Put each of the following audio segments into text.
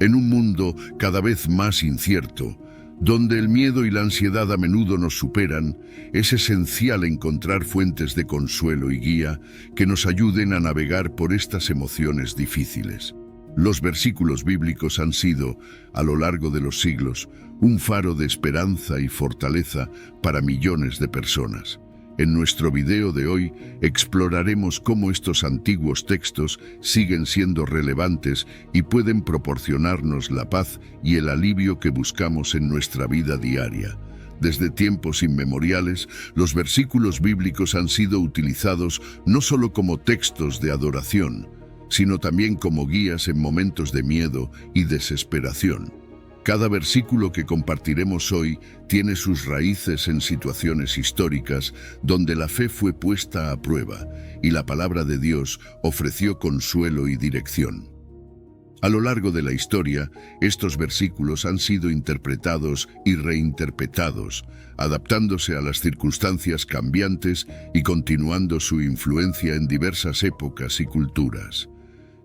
En un mundo cada vez más incierto, donde el miedo y la ansiedad a menudo nos superan, es esencial encontrar fuentes de consuelo y guía que nos ayuden a navegar por estas emociones difíciles. Los versículos bíblicos han sido, a lo largo de los siglos, un faro de esperanza y fortaleza para millones de personas. En nuestro video de hoy exploraremos cómo estos antiguos textos siguen siendo relevantes y pueden proporcionarnos la paz y el alivio que buscamos en nuestra vida diaria. Desde tiempos inmemoriales, los versículos bíblicos han sido utilizados no solo como textos de adoración, sino también como guías en momentos de miedo y desesperación. Cada versículo que compartiremos hoy tiene sus raíces en situaciones históricas donde la fe fue puesta a prueba y la palabra de Dios ofreció consuelo y dirección. A lo largo de la historia, estos versículos han sido interpretados y reinterpretados, adaptándose a las circunstancias cambiantes y continuando su influencia en diversas épocas y culturas.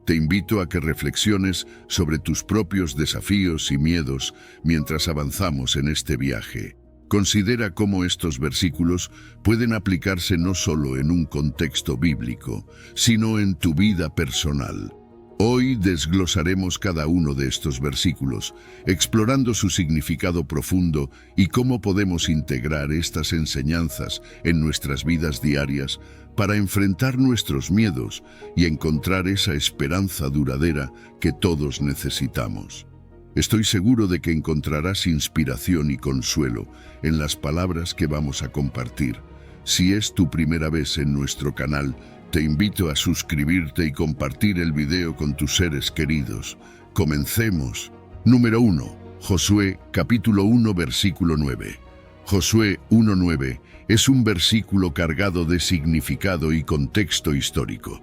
Te invito a que reflexiones sobre tus propios desafíos y miedos mientras avanzamos en este viaje. Considera cómo estos versículos pueden aplicarse no solo en un contexto bíblico, sino en tu vida personal. Hoy desglosaremos cada uno de estos versículos, explorando su significado profundo y cómo podemos integrar estas enseñanzas en nuestras vidas diarias para enfrentar nuestros miedos y encontrar esa esperanza duradera que todos necesitamos. Estoy seguro de que encontrarás inspiración y consuelo en las palabras que vamos a compartir. Si es tu primera vez en nuestro canal, te invito a suscribirte y compartir el video con tus seres queridos. Comencemos. Número 1. Josué, capítulo 1, versículo 9. Josué 1:9 es un versículo cargado de significado y contexto histórico.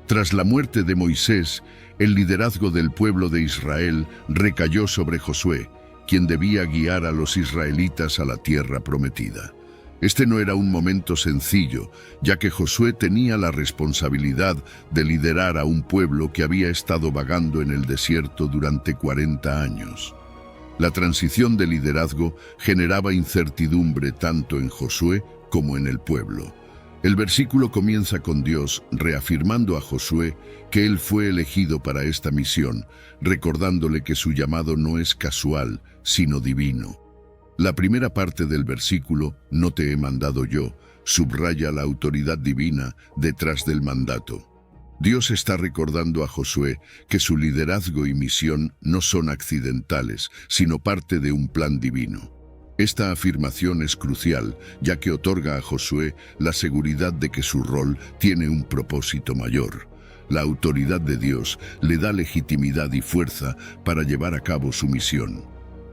Tras la muerte de Moisés, el liderazgo del pueblo de Israel recayó sobre Josué, quien debía guiar a los israelitas a la tierra prometida. Este no era un momento sencillo, ya que Josué tenía la responsabilidad de liderar a un pueblo que había estado vagando en el desierto durante 40 años. La transición de liderazgo generaba incertidumbre tanto en Josué como en el pueblo. El versículo comienza con Dios reafirmando a Josué que él fue elegido para esta misión, recordándole que su llamado no es casual, sino divino. La primera parte del versículo, "No te he mandado yo", subraya la autoridad divina detrás del mandato. Dios está recordando a Josué que su liderazgo y misión no son accidentales, sino parte de un plan divino. Esta afirmación es crucial, ya que otorga a Josué la seguridad de que su rol tiene un propósito mayor. La autoridad de Dios le da legitimidad y fuerza para llevar a cabo su misión.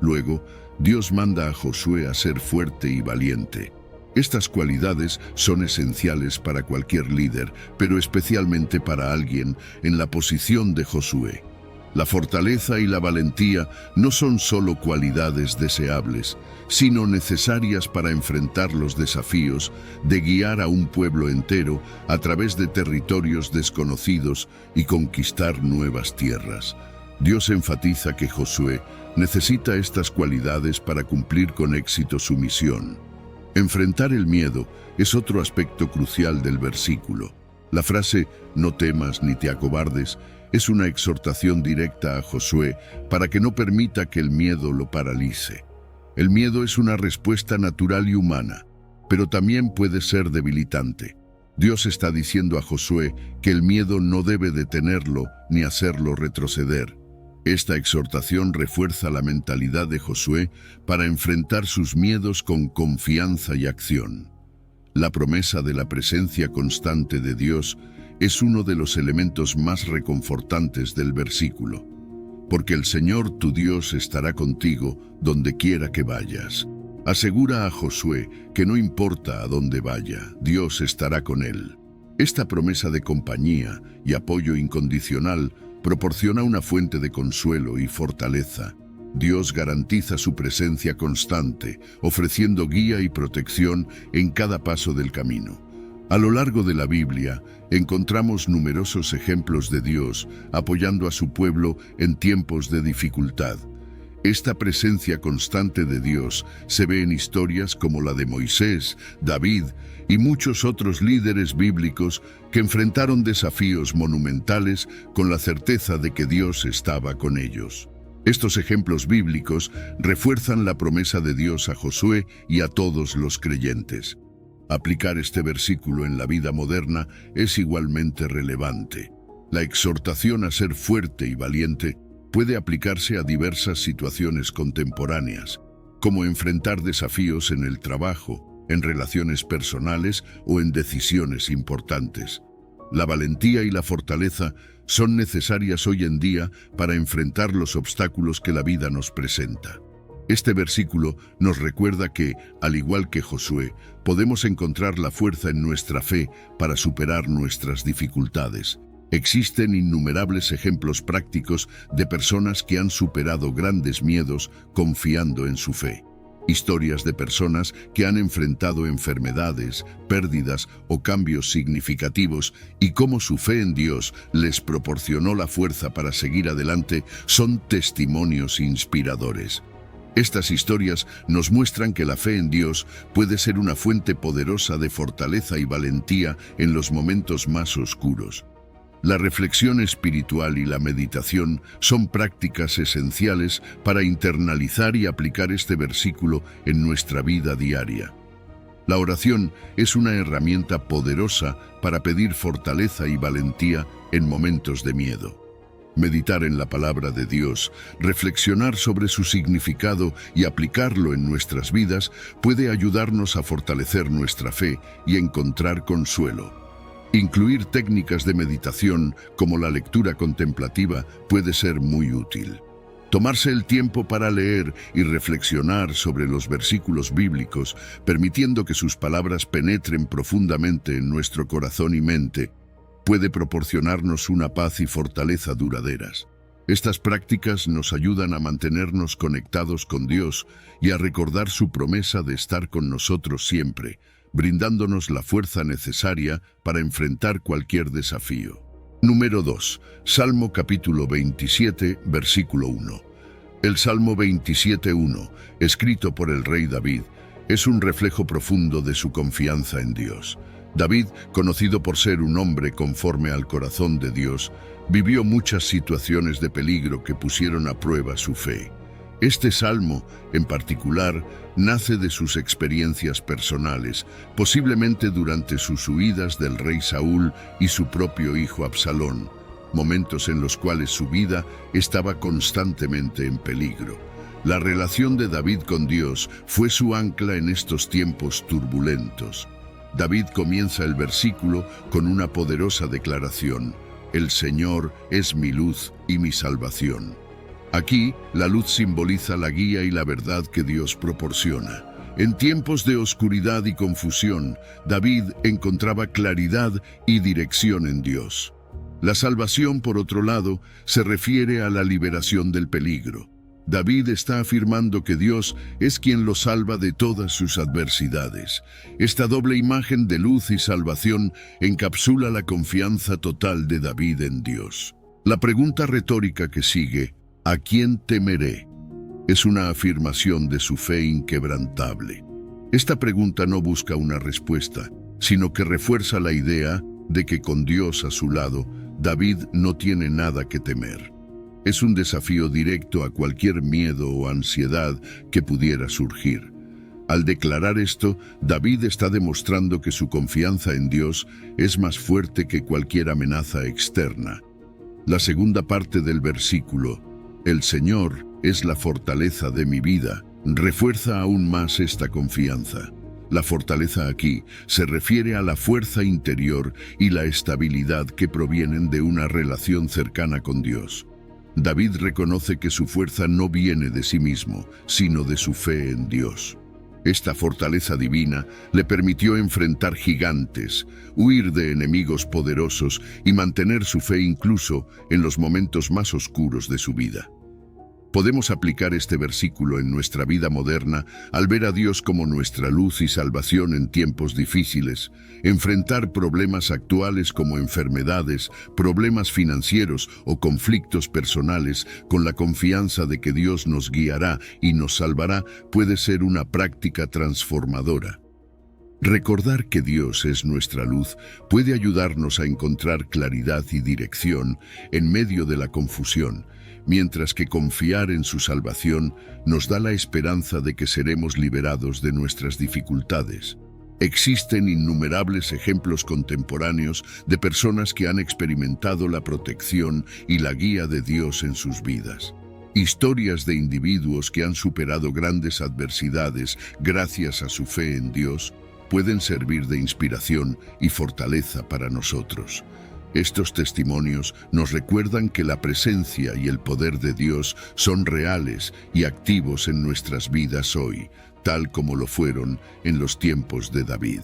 Luego, Dios manda a Josué a ser fuerte y valiente. Estas cualidades son esenciales para cualquier líder, pero especialmente para alguien en la posición de Josué. La fortaleza y la valentía no son solo cualidades deseables, sino necesarias para enfrentar los desafíos de guiar a un pueblo entero a través de territorios desconocidos y conquistar nuevas tierras. Dios enfatiza que Josué necesita estas cualidades para cumplir con éxito su misión. Enfrentar el miedo es otro aspecto crucial del versículo. La frase "no temas ni te acobardes" es una exhortación directa a Josué para que no permita que el miedo lo paralice. El miedo es una respuesta natural y humana, pero también puede ser debilitante. Dios está diciendo a Josué que el miedo no debe detenerlo ni hacerlo retroceder. Esta exhortación refuerza la mentalidad de Josué para enfrentar sus miedos con confianza y acción. La promesa de la presencia constante de Dios es uno de los elementos más reconfortantes del versículo. Porque el Señor tu Dios estará contigo donde quiera que vayas. Asegura a Josué que no importa a dónde vaya, Dios estará con él. Esta promesa de compañía y apoyo incondicional proporciona una fuente de consuelo y fortaleza. Dios garantiza su presencia constante, ofreciendo guía y protección en cada paso del camino. A lo largo de la Biblia, encontramos numerosos ejemplos de Dios apoyando a su pueblo en tiempos de dificultad. Esta presencia constante de Dios se ve en historias como la de Moisés, David y muchos otros líderes bíblicos que enfrentaron desafíos monumentales con la certeza de que Dios estaba con ellos. Estos ejemplos bíblicos refuerzan la promesa de Dios a Josué y a todos los creyentes. Aplicar este versículo en la vida moderna es igualmente relevante. La exhortación a ser fuerte y valiente puede aplicarse a diversas situaciones contemporáneas, como enfrentar desafíos en el trabajo, en relaciones personales o en decisiones importantes. La valentía y la fortaleza son necesarias hoy en día para enfrentar los obstáculos que la vida nos presenta. Este versículo nos recuerda que, al igual que Josué, podemos encontrar la fuerza en nuestra fe para superar nuestras dificultades. Existen innumerables ejemplos prácticos de personas que han superado grandes miedos confiando en su fe. Historias de personas que han enfrentado enfermedades, pérdidas o cambios significativos y cómo su fe en Dios les proporcionó la fuerza para seguir adelante son testimonios inspiradores. Estas historias nos muestran que la fe en Dios puede ser una fuente poderosa de fortaleza y valentía en los momentos más oscuros. La reflexión espiritual y la meditación son prácticas esenciales para internalizar y aplicar este versículo en nuestra vida diaria. La oración es una herramienta poderosa para pedir fortaleza y valentía en momentos de miedo. Meditar en la palabra de Dios, reflexionar sobre su significado y aplicarlo en nuestras vidas puede ayudarnos a fortalecer nuestra fe y encontrar consuelo. Incluir técnicas de meditación como la lectura contemplativa puede ser muy útil. Tomarse el tiempo para leer y reflexionar sobre los versículos bíblicos, permitiendo que sus palabras penetren profundamente en nuestro corazón y mente, puede proporcionarnos una paz y fortaleza duraderas. Estas prácticas nos ayudan a mantenernos conectados con Dios y a recordar su promesa de estar con nosotros siempre, brindándonos la fuerza necesaria para enfrentar cualquier desafío. Número 2. Salmo capítulo 27, versículo 1. El Salmo 27:1, escrito por el rey David, es un reflejo profundo de su confianza en Dios. David, conocido por ser un hombre conforme al corazón de Dios, vivió muchas situaciones de peligro que pusieron a prueba su fe. Este salmo, en particular, nace de sus experiencias personales, posiblemente durante sus huidas del rey Saúl y su propio hijo Absalón, momentos en los cuales su vida estaba constantemente en peligro. La relación de David con Dios fue su ancla en estos tiempos turbulentos. David comienza el versículo con una poderosa declaración: «El Señor es mi luz y mi salvación». Aquí, la luz simboliza la guía y la verdad que Dios proporciona. En tiempos de oscuridad y confusión, David encontraba claridad y dirección en Dios. La salvación, por otro lado, se refiere a la liberación del peligro. David está afirmando que Dios es quien lo salva de todas sus adversidades. Esta doble imagen de luz y salvación encapsula la confianza total de David en Dios. La pregunta retórica que sigue, ¿a quién temeré?, es una afirmación de su fe inquebrantable. Esta pregunta no busca una respuesta, sino que refuerza la idea de que con Dios a su lado, David no tiene nada que temer. Es un desafío directo a cualquier miedo o ansiedad que pudiera surgir. Al declarar esto, David está demostrando que su confianza en Dios es más fuerte que cualquier amenaza externa. La segunda parte del versículo, «El Señor es la fortaleza de mi vida», refuerza aún más esta confianza. La fortaleza aquí se refiere a la fuerza interior y la estabilidad que provienen de una relación cercana con Dios. David reconoce que su fuerza no viene de sí mismo, sino de su fe en Dios. Esta fortaleza divina le permitió enfrentar gigantes, huir de enemigos poderosos y mantener su fe incluso en los momentos más oscuros de su vida. Podemos aplicar este versículo en nuestra vida moderna al ver a Dios como nuestra luz y salvación en tiempos difíciles, enfrentar problemas actuales como enfermedades, problemas financieros o conflictos personales con la confianza de que Dios nos guiará y nos salvará puede ser una práctica transformadora. Recordar que Dios es nuestra luz puede ayudarnos a encontrar claridad y dirección en medio de la confusión, mientras que confiar en su salvación nos da la esperanza de que seremos liberados de nuestras dificultades. Existen innumerables ejemplos contemporáneos de personas que han experimentado la protección y la guía de Dios en sus vidas. Historias de individuos que han superado grandes adversidades gracias a su fe en Dios pueden servir de inspiración y fortaleza para nosotros. Estos testimonios nos recuerdan que la presencia y el poder de Dios son reales y activos en nuestras vidas hoy, tal como lo fueron en los tiempos de David.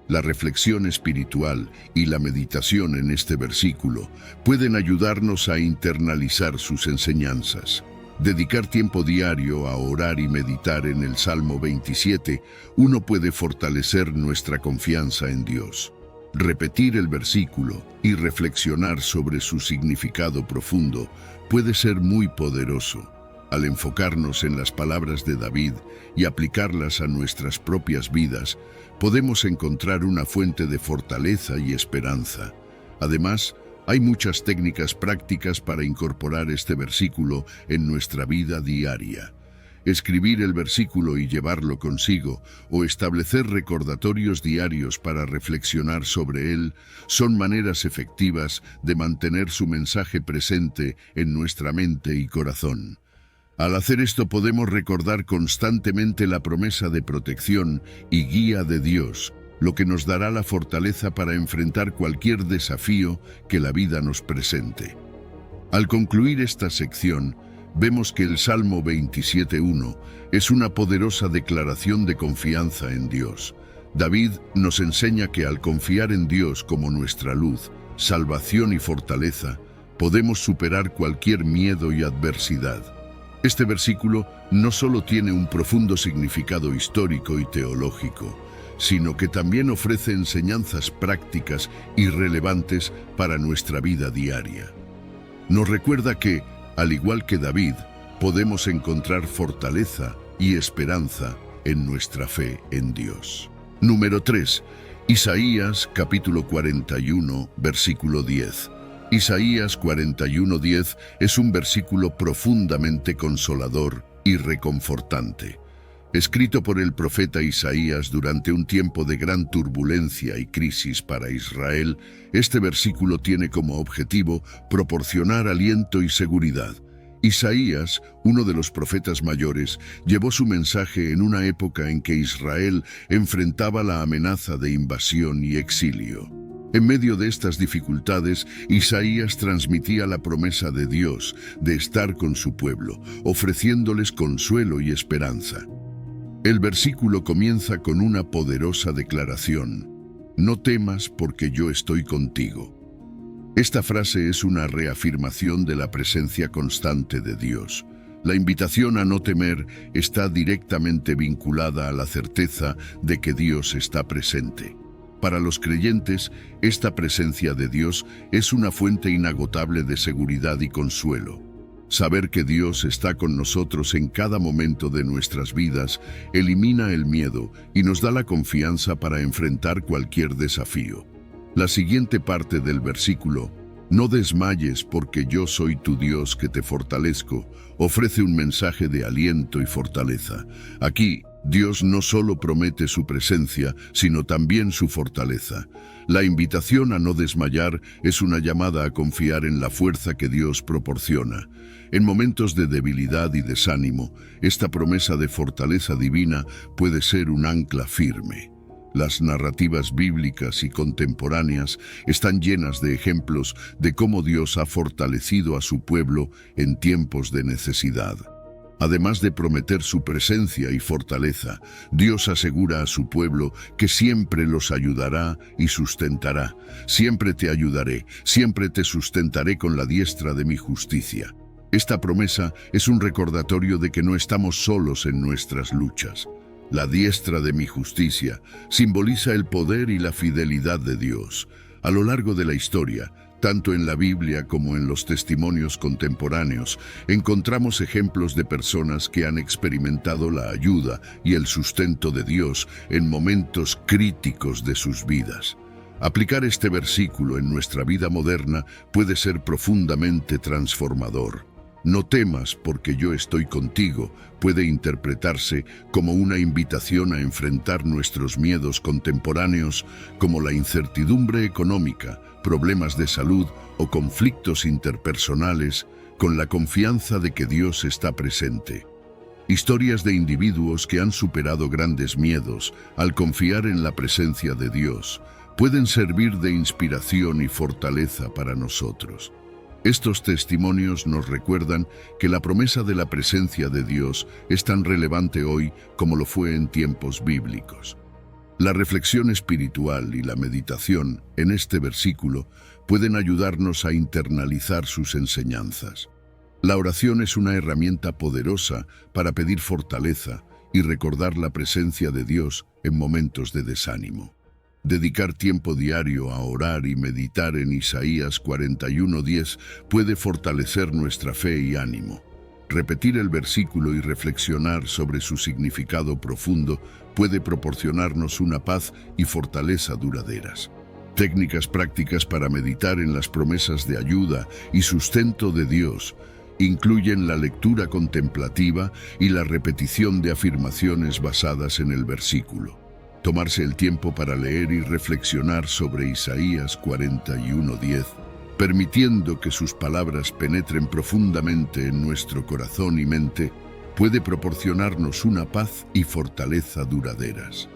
La reflexión espiritual y la meditación en este versículo pueden ayudarnos a internalizar sus enseñanzas. Dedicar tiempo diario a orar y meditar en el Salmo 27, uno puede fortalecer nuestra confianza en Dios. Repetir el versículo y reflexionar sobre su significado profundo puede ser muy poderoso. Al enfocarnos en las palabras de David y aplicarlas a nuestras propias vidas, podemos encontrar una fuente de fortaleza y esperanza. Además, hay muchas técnicas prácticas para incorporar este versículo en nuestra vida diaria. Escribir el versículo y llevarlo consigo, o establecer recordatorios diarios para reflexionar sobre él, son maneras efectivas de mantener su mensaje presente en nuestra mente y corazón. Al hacer esto podemos recordar constantemente la promesa de protección y guía de Dios, lo que nos dará la fortaleza para enfrentar cualquier desafío que la vida nos presente. Al concluir esta sección, vemos que el Salmo 27:1 es una poderosa declaración de confianza en Dios. David nos enseña que al confiar en Dios como nuestra luz, salvación y fortaleza, podemos superar cualquier miedo y adversidad. Este versículo no solo tiene un profundo significado histórico y teológico, sino que también ofrece enseñanzas prácticas y relevantes para nuestra vida diaria. Nos recuerda que, al igual que David, podemos encontrar fortaleza y esperanza en nuestra fe en Dios. Número 3. Isaías capítulo 41, versículo 10. Isaías 41:10 es un versículo profundamente consolador y reconfortante. Escrito por el profeta Isaías durante un tiempo de gran turbulencia y crisis para Israel, este versículo tiene como objetivo proporcionar aliento y seguridad. Isaías, uno de los profetas mayores, llevó su mensaje en una época en que Israel enfrentaba la amenaza de invasión y exilio. En medio de estas dificultades, Isaías transmitía la promesa de Dios de estar con su pueblo, ofreciéndoles consuelo y esperanza. El versículo comienza con una poderosa declaración: «No temas porque yo estoy contigo». Esta frase es una reafirmación de la presencia constante de Dios. La invitación a no temer está directamente vinculada a la certeza de que Dios está presente. Para los creyentes, esta presencia de Dios es una fuente inagotable de seguridad y consuelo. Saber que Dios está con nosotros en cada momento de nuestras vidas elimina el miedo y nos da la confianza para enfrentar cualquier desafío. La siguiente parte del versículo, «No desmayes porque yo soy tu Dios que te fortalezco», ofrece un mensaje de aliento y fortaleza. Aquí, Dios no solo promete su presencia, sino también su fortaleza. La invitación a no desmayar es una llamada a confiar en la fuerza que Dios proporciona. En momentos de debilidad y desánimo, esta promesa de fortaleza divina puede ser un ancla firme. Las narrativas bíblicas y contemporáneas están llenas de ejemplos de cómo Dios ha fortalecido a su pueblo en tiempos de necesidad. Además de prometer su presencia y fortaleza, Dios asegura a su pueblo que siempre los ayudará y sustentará. Siempre te ayudaré, siempre te sustentaré con la diestra de mi justicia. Esta promesa es un recordatorio de que no estamos solos en nuestras luchas. La diestra de mi justicia simboliza el poder y la fidelidad de Dios. A lo largo de la historia, tanto en la Biblia como en los testimonios contemporáneos, encontramos ejemplos de personas que han experimentado la ayuda y el sustento de Dios en momentos críticos de sus vidas. Aplicar este versículo en nuestra vida moderna puede ser profundamente transformador. No temas porque yo estoy contigo puede interpretarse como una invitación a enfrentar nuestros miedos contemporáneos como la incertidumbre económica, problemas de salud o conflictos interpersonales con la confianza de que Dios está presente. Historias de individuos que han superado grandes miedos al confiar en la presencia de Dios pueden servir de inspiración y fortaleza para nosotros. Estos testimonios nos recuerdan que la promesa de la presencia de Dios es tan relevante hoy como lo fue en tiempos bíblicos. La reflexión espiritual y la meditación en este versículo pueden ayudarnos a internalizar sus enseñanzas. La oración es una herramienta poderosa para pedir fortaleza y recordar la presencia de Dios en momentos de desánimo. Dedicar tiempo diario a orar y meditar en Isaías 41:10 puede fortalecer nuestra fe y ánimo. Repetir el versículo y reflexionar sobre su significado profundo puede proporcionarnos una paz y fortaleza duraderas. Técnicas prácticas para meditar en las promesas de ayuda y sustento de Dios incluyen la lectura contemplativa y la repetición de afirmaciones basadas en el versículo. Tomarse el tiempo para leer y reflexionar sobre Isaías 41:10, permitiendo que sus palabras penetren profundamente en nuestro corazón y mente, puede proporcionarnos una paz y fortaleza duraderas.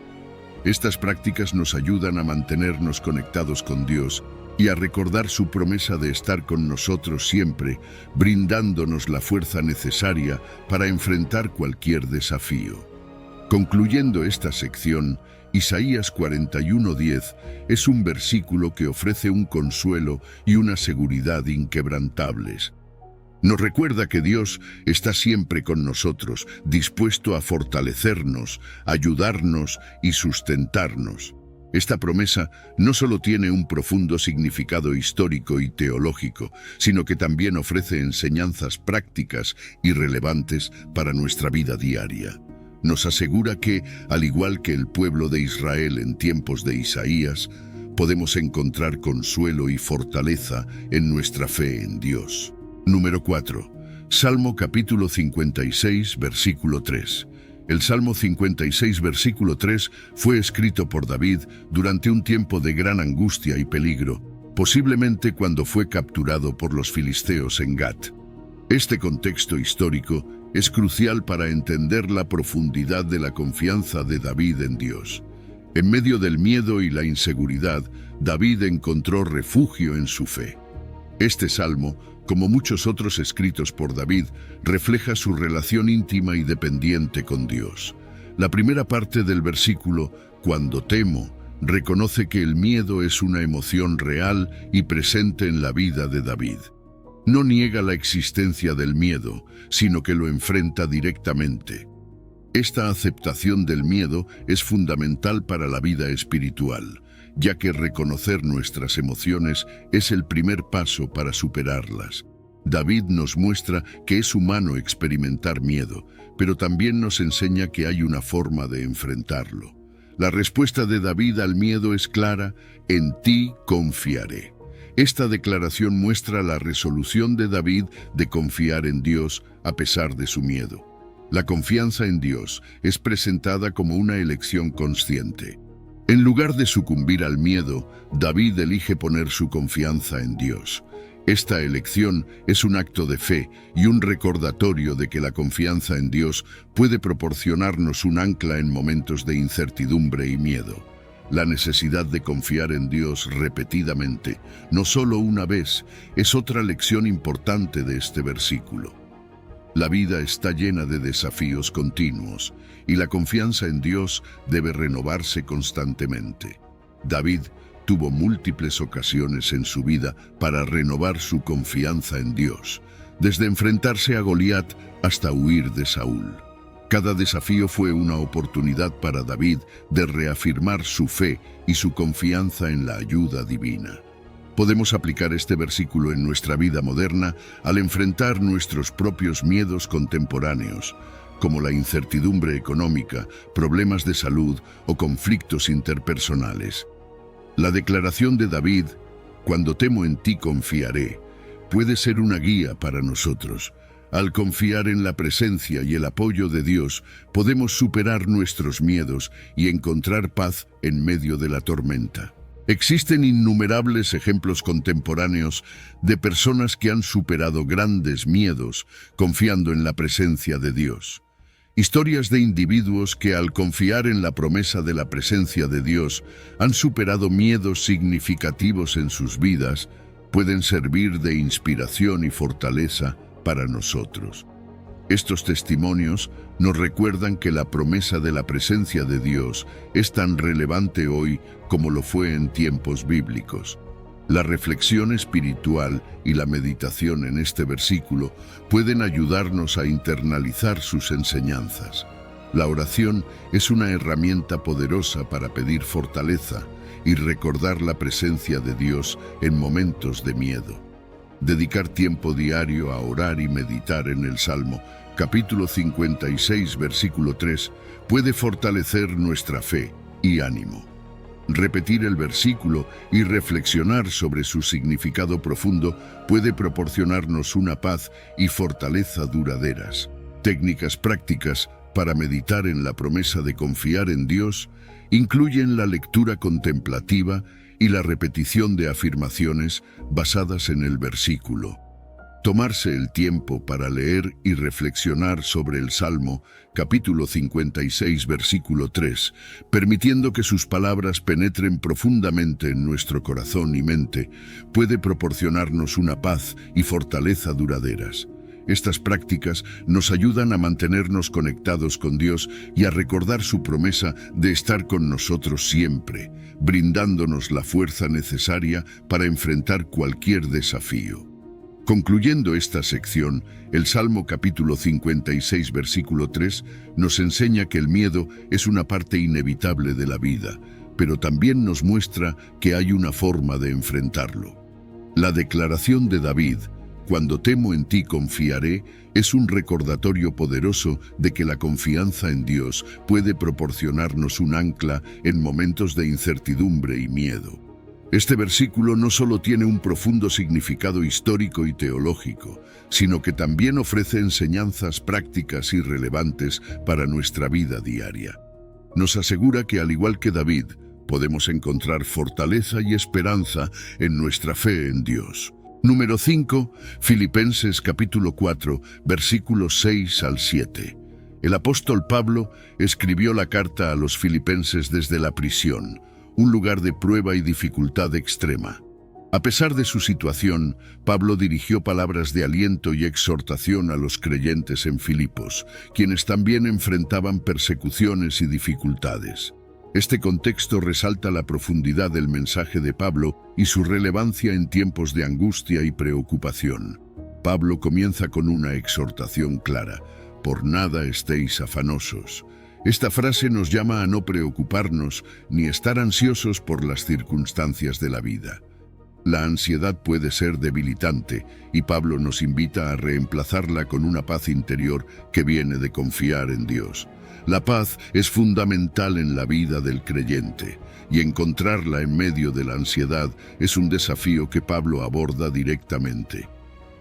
Estas prácticas nos ayudan a mantenernos conectados con Dios y a recordar su promesa de estar con nosotros siempre, brindándonos la fuerza necesaria para enfrentar cualquier desafío. Concluyendo esta sección, Isaías 41:10 es un versículo que ofrece un consuelo y una seguridad inquebrantables. Nos recuerda que Dios está siempre con nosotros, dispuesto a fortalecernos, ayudarnos y sustentarnos. Esta promesa no solo tiene un profundo significado histórico y teológico, sino que también ofrece enseñanzas prácticas y relevantes para nuestra vida diaria. Nos asegura que, al igual que el pueblo de Israel en tiempos de Isaías, podemos encontrar consuelo y fortaleza en nuestra fe en Dios. Número 4. Salmo capítulo 56, versículo 3. El Salmo 56, versículo 3 fue escrito por David durante un tiempo de gran angustia y peligro, posiblemente cuando fue capturado por los filisteos en Gat. Este contexto histórico es crucial para entender la profundidad de la confianza de David en Dios. En medio del miedo y la inseguridad, David encontró refugio en su fe. Este salmo, como muchos otros escritos por David, refleja su relación íntima y dependiente con Dios. La primera parte del versículo, cuando temo, reconoce que el miedo es una emoción real y presente en la vida de David. No niega la existencia del miedo, sino que lo enfrenta directamente. Esta aceptación del miedo es fundamental para la vida espiritual, ya que reconocer nuestras emociones es el primer paso para superarlas. David nos muestra que es humano experimentar miedo, pero también nos enseña que hay una forma de enfrentarlo. La respuesta de David al miedo es clara: en ti confiaré. Esta declaración muestra la resolución de David de confiar en Dios a pesar de su miedo. La confianza en Dios es presentada como una elección consciente. En lugar de sucumbir al miedo, David elige poner su confianza en Dios. Esta elección es un acto de fe y un recordatorio de que la confianza en Dios puede proporcionarnos un ancla en momentos de incertidumbre y miedo. La necesidad de confiar en Dios repetidamente, no solo una vez, es otra lección importante de este versículo. La vida está llena de desafíos continuos y la confianza en Dios debe renovarse constantemente. David tuvo múltiples ocasiones en su vida para renovar su confianza en Dios. desde enfrentarse a Goliat hasta huir de Saúl. Cada desafío fue una oportunidad para David de reafirmar su fe y su confianza en la ayuda divina. Podemos aplicar este versículo en nuestra vida moderna al enfrentar nuestros propios miedos contemporáneos, como la incertidumbre económica, problemas de salud o conflictos interpersonales. La declaración de David, "Cuando temo en ti confiaré", puede ser una guía para nosotros. Al confiar en la presencia y el apoyo de Dios, podemos superar nuestros miedos y encontrar paz en medio de la tormenta. Existen innumerables ejemplos contemporáneos de personas que han superado grandes miedos confiando en la presencia de Dios. Historias de individuos que al confiar en la promesa de la presencia de Dios han superado miedos significativos en sus vidas, pueden servir de inspiración y fortaleza para nosotros. Estos testimonios nos recuerdan que la promesa de la presencia de Dios es tan relevante hoy como lo fue en tiempos bíblicos. La reflexión espiritual y la meditación en este versículo pueden ayudarnos a internalizar sus enseñanzas. La oración es una herramienta poderosa para pedir fortaleza y recordar la presencia de Dios en momentos de miedo. Dedicar tiempo diario a orar y meditar en el Salmo, capítulo 56, versículo 3, puede fortalecer nuestra fe y ánimo. Repetir el versículo y reflexionar sobre su significado profundo puede proporcionarnos una paz y fortaleza duraderas. Técnicas prácticas para meditar en la promesa de confiar en Dios incluyen la lectura contemplativa y la repetición de afirmaciones basadas en el versículo. Tomarse el tiempo para leer y reflexionar sobre el Salmo, capítulo 56, versículo 3, permitiendo que sus palabras penetren profundamente en nuestro corazón y mente, puede proporcionarnos una paz y fortaleza duraderas. Estas prácticas nos ayudan a mantenernos conectados con Dios y a recordar su promesa de estar con nosotros siempre, brindándonos la fuerza necesaria para enfrentar cualquier desafío. Concluyendo esta sección, el Salmo capítulo 56, versículo 3, nos enseña que el miedo es una parte inevitable de la vida, pero también nos muestra que hay una forma de enfrentarlo. La declaración de David, "Cuando temo en ti confiaré", es un recordatorio poderoso de que la confianza en Dios puede proporcionarnos un ancla en momentos de incertidumbre y miedo. Este versículo no solo tiene un profundo significado histórico y teológico, sino que también ofrece enseñanzas prácticas y relevantes para nuestra vida diaria. Nos asegura que, al igual que David, podemos encontrar fortaleza y esperanza en nuestra fe en Dios. Número 5, Filipenses capítulo 4, versículos 6 al 7. El apóstol Pablo escribió la carta a los filipenses desde la prisión, un lugar de prueba y dificultad extrema. A pesar de su situación, Pablo dirigió palabras de aliento y exhortación a los creyentes en Filipos, quienes también enfrentaban persecuciones y dificultades. Este contexto resalta la profundidad del mensaje de Pablo y su relevancia en tiempos de angustia y preocupación. Pablo comienza con una exhortación clara: "Por nada estéis afanosos". Esta frase nos llama a no preocuparnos ni estar ansiosos por las circunstancias de la vida. La ansiedad puede ser debilitante y Pablo nos invita a reemplazarla con una paz interior que viene de confiar en Dios. La paz es fundamental en la vida del creyente y encontrarla en medio de la ansiedad es un desafío que Pablo aborda directamente.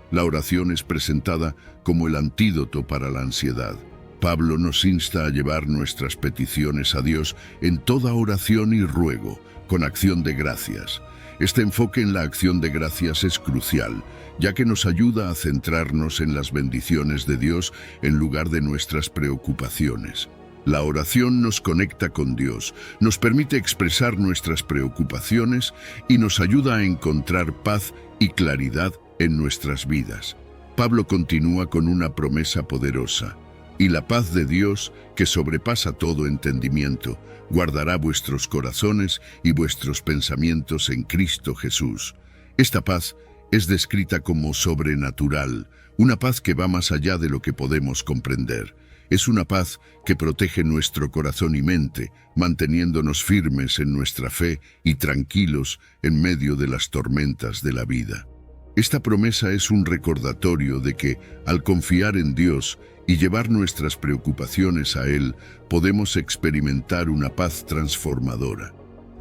La oración es presentada como el antídoto para la ansiedad. Pablo nos insta a llevar nuestras peticiones a Dios en toda oración y ruego, con acción de gracias. Este enfoque en la acción de gracias es crucial, ya que nos ayuda a centrarnos en las bendiciones de Dios en lugar de nuestras preocupaciones. La oración nos conecta con Dios, nos permite expresar nuestras preocupaciones y nos ayuda a encontrar paz y claridad en nuestras vidas. Pablo continúa con una promesa poderosa: "Y la paz de Dios, que sobrepasa todo entendimiento, guardará vuestros corazones y vuestros pensamientos en Cristo Jesús". Esta paz Es descrita como sobrenatural, una paz que va más allá de lo que podemos comprender. Es una paz que protege nuestro corazón y mente, manteniéndonos firmes en nuestra fe y tranquilos en medio de las tormentas de la vida. Esta promesa es un recordatorio de que, al confiar en Dios y llevar nuestras preocupaciones a Él, podemos experimentar una paz transformadora.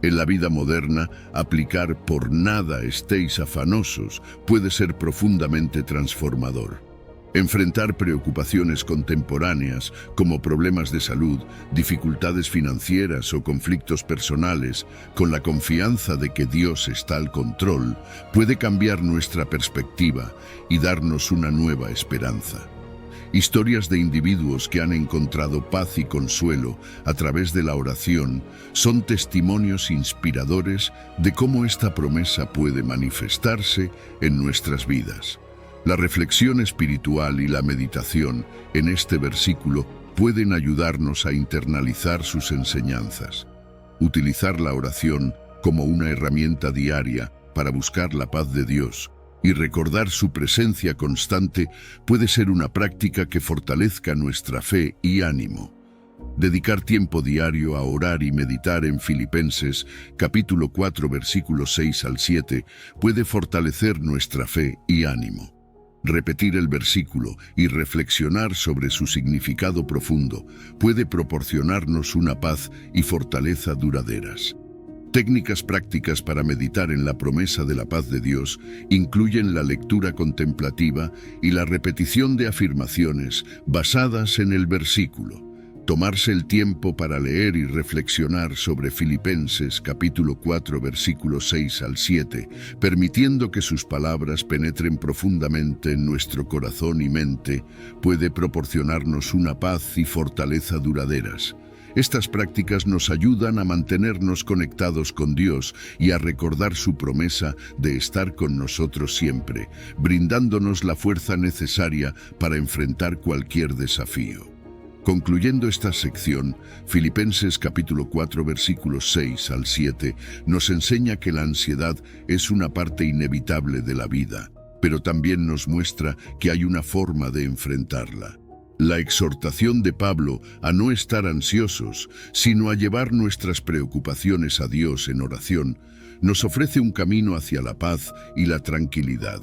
En la vida moderna, aplicar "por nada estéis afanosos" puede ser profundamente transformador. Enfrentar preocupaciones contemporáneas como problemas de salud, dificultades financieras o conflictos personales con la confianza de que Dios está al control puede cambiar nuestra perspectiva y darnos una nueva esperanza. Historias de individuos que han encontrado paz y consuelo a través de la oración son testimonios inspiradores de cómo esta promesa puede manifestarse en nuestras vidas. La reflexión espiritual y la meditación en este versículo pueden ayudarnos a internalizar sus enseñanzas. Utilizar la oración como una herramienta diaria para buscar la paz de Dios y recordar su presencia constante puede ser una práctica que fortalezca nuestra fe y ánimo. Dedicar tiempo diario a orar y meditar en Filipenses, capítulo 4, versículos 6 al 7, puede fortalecer nuestra fe y ánimo. Repetir el versículo y reflexionar sobre su significado profundo puede proporcionarnos una paz y fortaleza duraderas. Técnicas prácticas para meditar en la promesa de la paz de Dios incluyen la lectura contemplativa y la repetición de afirmaciones basadas en el versículo. Tomarse el tiempo para leer y reflexionar sobre Filipenses capítulo 4 versículos 6 al 7, permitiendo que sus palabras penetren profundamente en nuestro corazón y mente, puede proporcionarnos una paz y fortaleza duraderas. Estas prácticas nos ayudan a mantenernos conectados con Dios y a recordar su promesa de estar con nosotros siempre, brindándonos la fuerza necesaria para enfrentar cualquier desafío. Concluyendo esta sección, Filipenses capítulo 4 versículos 6 al 7 nos enseña que la ansiedad es una parte inevitable de la vida, pero también nos muestra que hay una forma de enfrentarla. La exhortación de Pablo a no estar ansiosos, sino a llevar nuestras preocupaciones a Dios en oración, nos ofrece un camino hacia la paz y la tranquilidad.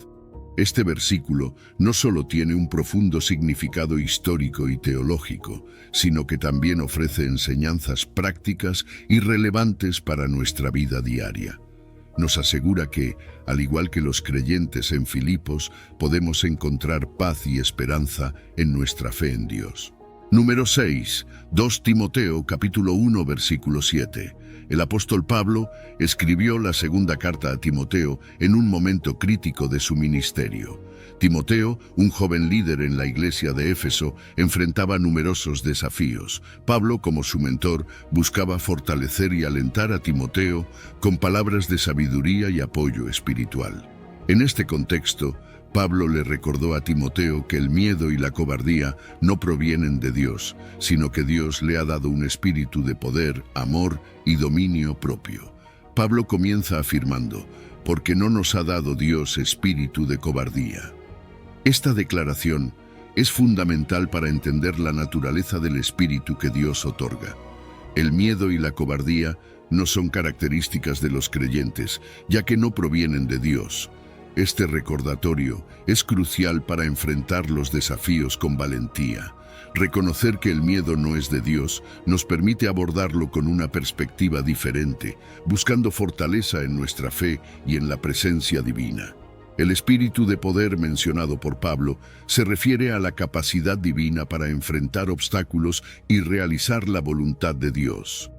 Este versículo no solo tiene un profundo significado histórico y teológico, sino que también ofrece enseñanzas prácticas y relevantes para nuestra vida diaria. Nos asegura que, al igual que los creyentes en Filipos, podemos encontrar paz y esperanza en nuestra fe en Dios. Número 6. 2 Timoteo capítulo 1 versículo 7. El apóstol Pablo escribió la segunda carta a Timoteo en un momento crítico de su ministerio. Timoteo, un joven líder en la iglesia de Éfeso, enfrentaba numerosos desafíos. Pablo, como su mentor, buscaba fortalecer y alentar a Timoteo con palabras de sabiduría y apoyo espiritual. En este contexto, Pablo le recordó a Timoteo que el miedo y la cobardía no provienen de Dios, sino que Dios le ha dado un espíritu de poder, amor y dominio propio. Pablo comienza afirmando, porque no nos ha dado Dios espíritu de cobardía. Esta declaración es fundamental para entender la naturaleza del espíritu que Dios otorga. El miedo y la cobardía no son características de los creyentes, ya que no provienen de Dios. Este recordatorio es crucial para enfrentar los desafíos con valentía. Reconocer que el miedo no es de Dios nos permite abordarlo con una perspectiva diferente, buscando fortaleza en nuestra fe y en la presencia divina. El espíritu de poder mencionado por Pablo se refiere a la capacidad divina para enfrentar obstáculos y realizar la voluntad de Dios.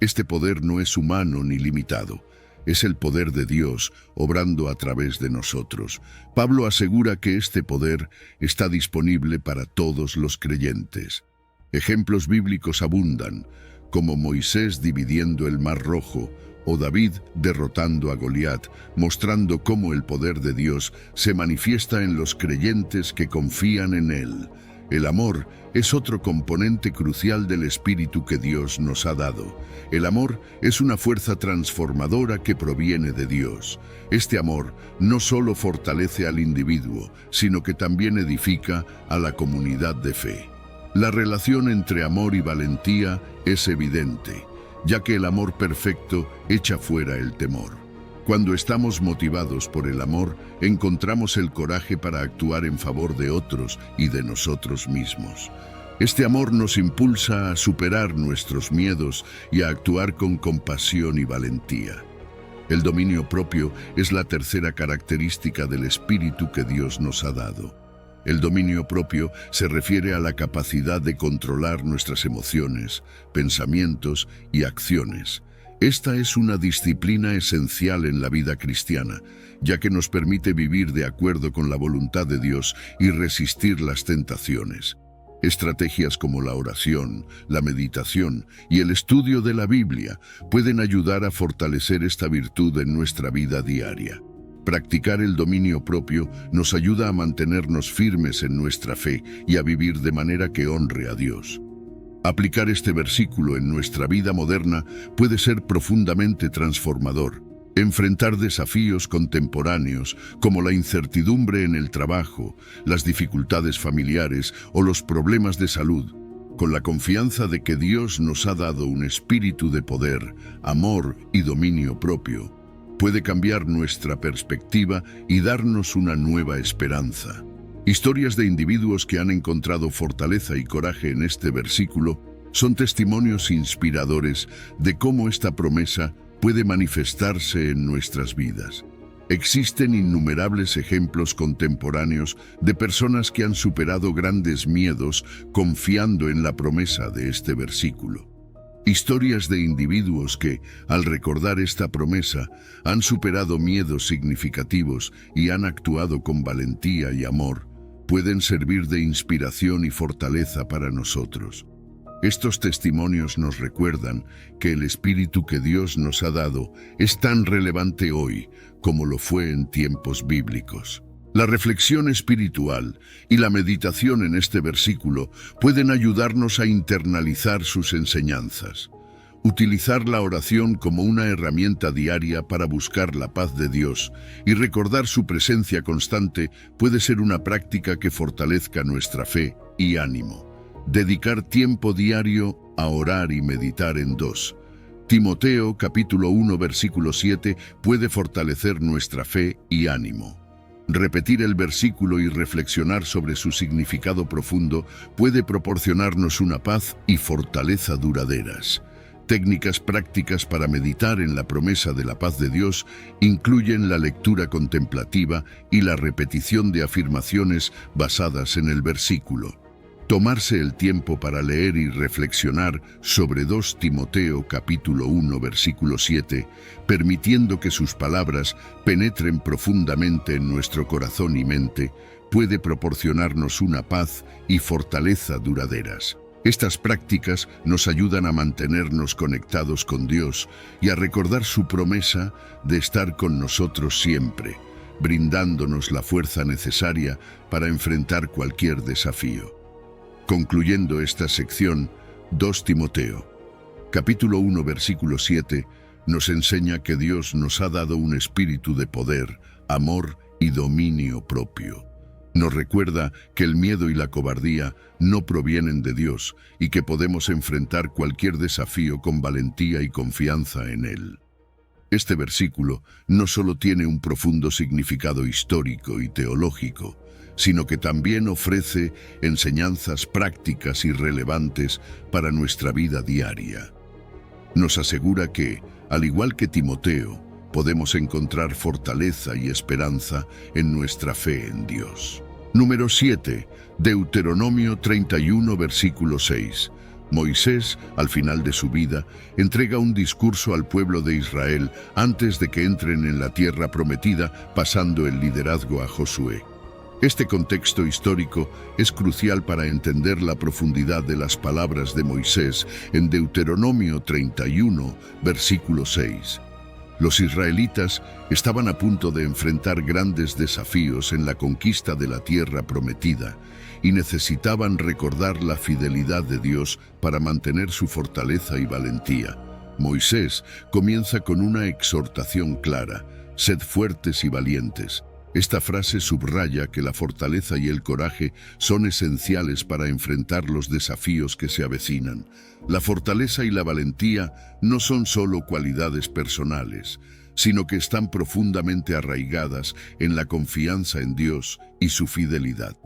Este poder no es humano ni limitado. Es el poder de Dios obrando a través de nosotros. Pablo asegura que este poder está disponible para todos los creyentes. Ejemplos bíblicos abundan, como Moisés dividiendo el Mar Rojo o David derrotando a Goliat, mostrando cómo el poder de Dios se manifiesta en los creyentes que confían en él. El amor es otro componente crucial del espíritu que Dios nos ha dado. El amor es una fuerza transformadora que proviene de Dios. Este amor no solo fortalece al individuo, sino que también edifica a la comunidad de fe. La relación entre amor y valentía es evidente, ya que el amor perfecto echa fuera el temor. Cuando estamos motivados por el amor, encontramos el coraje para actuar en favor de otros y de nosotros mismos. Este amor nos impulsa a superar nuestros miedos y a actuar con compasión y valentía. El dominio propio es la tercera característica del espíritu que Dios nos ha dado. El dominio propio se refiere a la capacidad de controlar nuestras emociones, pensamientos y acciones. Esta es una disciplina esencial en la vida cristiana, ya que nos permite vivir de acuerdo con la voluntad de Dios y resistir las tentaciones. Estrategias como la oración, la meditación y el estudio de la Biblia pueden ayudar a fortalecer esta virtud en nuestra vida diaria. Practicar el dominio propio nos ayuda a mantenernos firmes en nuestra fe y a vivir de manera que honre a Dios. Aplicar este versículo en nuestra vida moderna puede ser profundamente transformador. Enfrentar desafíos contemporáneos como la incertidumbre en el trabajo, las dificultades familiares o los problemas de salud, con la confianza de que Dios nos ha dado un espíritu de poder, amor y dominio propio, puede cambiar nuestra perspectiva y darnos una nueva esperanza. Historias de individuos que han encontrado fortaleza y coraje en este versículo son testimonios inspiradores de cómo esta promesa puede manifestarse en nuestras vidas. Existen innumerables ejemplos contemporáneos de personas que han superado grandes miedos confiando en la promesa de este versículo. Historias de individuos que, al recordar esta promesa, han superado miedos significativos y han actuado con valentía y amor, pueden servir de inspiración y fortaleza para nosotros. Estos testimonios nos recuerdan que el espíritu que Dios nos ha dado es tan relevante hoy como lo fue en tiempos bíblicos. La reflexión espiritual y la meditación en este versículo pueden ayudarnos a internalizar sus enseñanzas. Utilizar la oración como una herramienta diaria para buscar la paz de Dios y recordar su presencia constante puede ser una práctica que fortalezca nuestra fe y ánimo. Dedicar tiempo diario a orar y meditar en 2 Timoteo capítulo 1 versículo 7 puede fortalecer nuestra fe y ánimo. Repetir el versículo y reflexionar sobre su significado profundo puede proporcionarnos una paz y fortaleza duraderas. Técnicas prácticas para meditar en la promesa de la paz de Dios incluyen la lectura contemplativa y la repetición de afirmaciones basadas en el versículo. Tomarse el tiempo para leer y reflexionar sobre 2 Timoteo capítulo 1 versículo 7, permitiendo que sus palabras penetren profundamente en nuestro corazón y mente, puede proporcionarnos una paz y fortaleza duraderas. Estas prácticas nos ayudan a mantenernos conectados con Dios y a recordar su promesa de estar con nosotros siempre, brindándonos la fuerza necesaria para enfrentar cualquier desafío. Concluyendo esta sección, 2 Timoteo, capítulo 1, versículo 7, nos enseña que Dios nos ha dado un espíritu de poder, amor y dominio propio. Nos recuerda que el miedo y la cobardía no provienen de Dios y que podemos enfrentar cualquier desafío con valentía y confianza en Él. Este versículo no solo tiene un profundo significado histórico y teológico, sino que también ofrece enseñanzas prácticas y relevantes para nuestra vida diaria. Nos asegura que, al igual que Timoteo, podemos encontrar fortaleza y esperanza en nuestra fe en Dios. Número 7. Deuteronomio 31, versículo 6. Moisés, al final de su vida, entrega un discurso al pueblo de Israel antes de que entren en la tierra prometida, pasando el liderazgo a Josué. Este contexto histórico es crucial para entender la profundidad de las palabras de Moisés en Deuteronomio 31, versículo 6. Los israelitas estaban a punto de enfrentar grandes desafíos en la conquista de la tierra prometida y necesitaban recordar la fidelidad de Dios para mantener su fortaleza y valentía. Moisés comienza con una exhortación clara: sed fuertes y valientes. Esta frase subraya que la fortaleza y el coraje son esenciales para enfrentar los desafíos que se avecinan. La fortaleza y la valentía no son solo cualidades personales, sino que están profundamente arraigadas en la confianza en Dios y su fidelidad.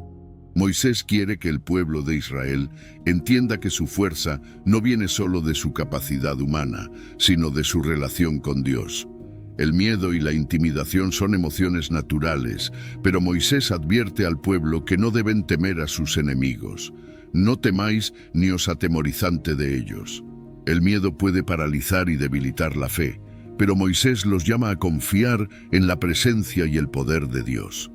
Moisés quiere que el pueblo de Israel entienda que su fuerza no viene solo de su capacidad humana, sino de su relación con Dios. El miedo y la intimidación son emociones naturales, pero Moisés advierte al pueblo que no deben temer a sus enemigos. No temáis ni os atemorizante de ellos. El miedo puede paralizar y debilitar la fe, pero Moisés los llama a confiar en la presencia y el poder de Dios.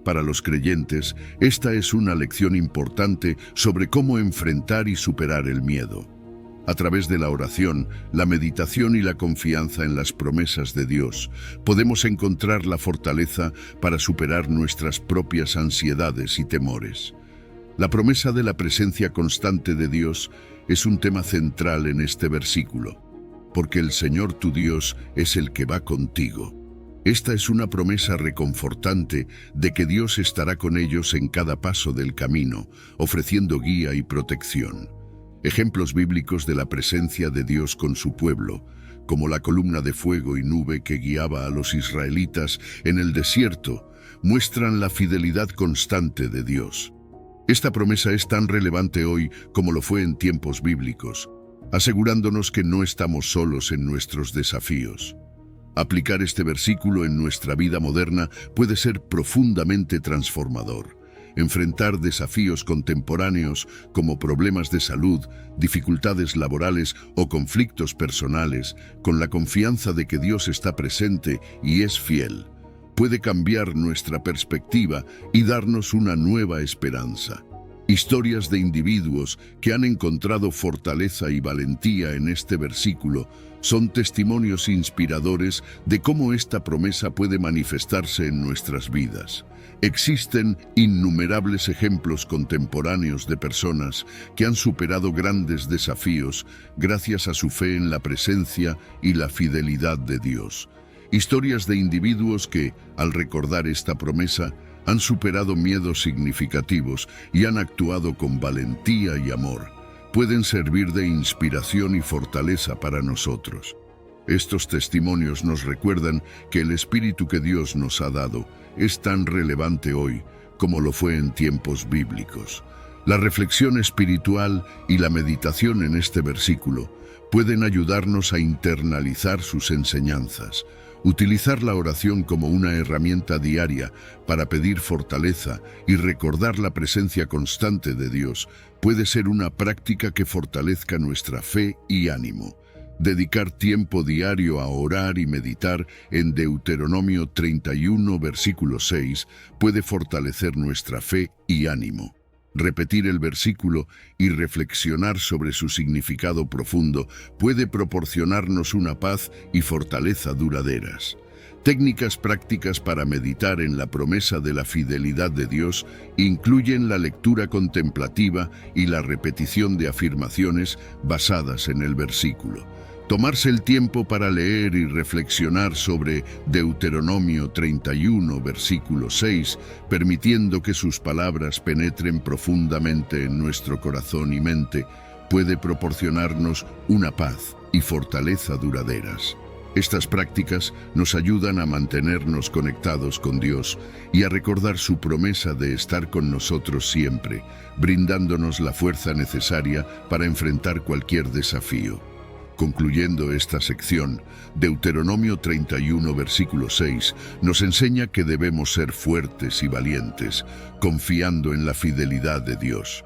Para los creyentes, esta es una lección importante sobre cómo enfrentar y superar el miedo. A través de la oración, la meditación y la confianza en las promesas de Dios, podemos encontrar la fortaleza para superar nuestras propias ansiedades y temores. La promesa de la presencia constante de Dios es un tema central en este versículo, porque el Señor tu Dios es el que va contigo. Esta es una promesa reconfortante de que Dios estará con ellos en cada paso del camino, ofreciendo guía y protección. Ejemplos bíblicos de la presencia de Dios con su pueblo, como la columna de fuego y nube que guiaba a los israelitas en el desierto, muestran la fidelidad constante de Dios. Esta promesa es tan relevante hoy como lo fue en tiempos bíblicos, asegurándonos que no estamos solos en nuestros desafíos. Aplicar este versículo en nuestra vida moderna puede ser profundamente transformador. Enfrentar desafíos contemporáneos como problemas de salud, dificultades laborales o conflictos personales, con la confianza de que Dios está presente y es fiel, puede cambiar nuestra perspectiva y darnos una nueva esperanza. Historias de individuos que han encontrado fortaleza y valentía en este versículo son testimonios inspiradores de cómo esta promesa puede manifestarse en nuestras vidas. Existen innumerables ejemplos contemporáneos de personas que han superado grandes desafíos gracias a su fe en la presencia y la fidelidad de Dios. Historias de individuos que, al recordar esta promesa, han superado miedos significativos y han actuado con valentía y amor. Pueden servir de inspiración y fortaleza para nosotros. Estos testimonios nos recuerdan que el Espíritu que Dios nos ha dado es tan relevante hoy como lo fue en tiempos bíblicos. La reflexión espiritual y la meditación en este versículo pueden ayudarnos a internalizar sus enseñanzas. Utilizar la oración como una herramienta diaria para pedir fortaleza y recordar la presencia constante de Dios puede ser una práctica que fortalezca nuestra fe y ánimo. Dedicar tiempo diario a orar y meditar en Deuteronomio 31, versículo 6, puede fortalecer nuestra fe y ánimo. Repetir el versículo y reflexionar sobre su significado profundo puede proporcionarnos una paz y fortaleza duraderas. Técnicas prácticas para meditar en la promesa de la fidelidad de Dios incluyen la lectura contemplativa y la repetición de afirmaciones basadas en el versículo. Tomarse el tiempo para leer y reflexionar sobre Deuteronomio 31, versículo 6, permitiendo que sus palabras penetren profundamente en nuestro corazón y mente, puede proporcionarnos una paz y fortaleza duraderas. Estas prácticas nos ayudan a mantenernos conectados con Dios y a recordar su promesa de estar con nosotros siempre, brindándonos la fuerza necesaria para enfrentar cualquier desafío. Concluyendo esta sección, Deuteronomio 31, versículo 6, nos enseña que debemos ser fuertes y valientes, confiando en la fidelidad de Dios.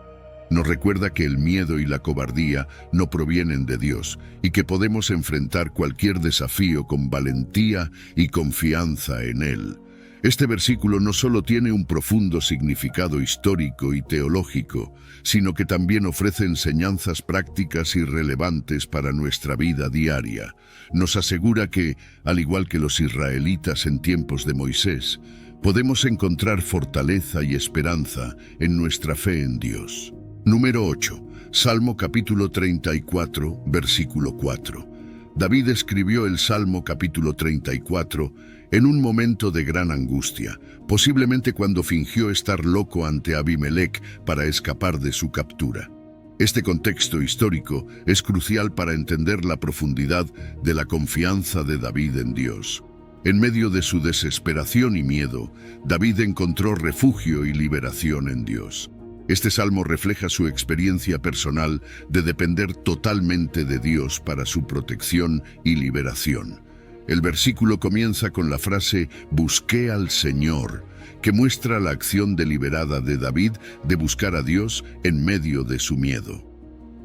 Nos recuerda que el miedo y la cobardía no provienen de Dios y que podemos enfrentar cualquier desafío con valentía y confianza en Él. Este versículo no solo tiene un profundo significado histórico y teológico, sino que también ofrece enseñanzas prácticas y relevantes para nuestra vida diaria. Nos asegura que, al igual que los israelitas en tiempos de Moisés, podemos encontrar fortaleza y esperanza en nuestra fe en Dios. Número 8. Salmo capítulo 34, versículo 4. David escribió el Salmo capítulo 34 en un momento de gran angustia, posiblemente cuando fingió estar loco ante Abimelech para escapar de su captura. Este contexto histórico es crucial para entender la profundidad de la confianza de David en Dios. En medio de su desesperación y miedo, David encontró refugio y liberación en Dios. Este salmo refleja su experiencia personal de depender totalmente de Dios para su protección y liberación. El versículo comienza con la frase «Busqué al Señor», que muestra la acción deliberada de David de buscar a Dios en medio de su miedo.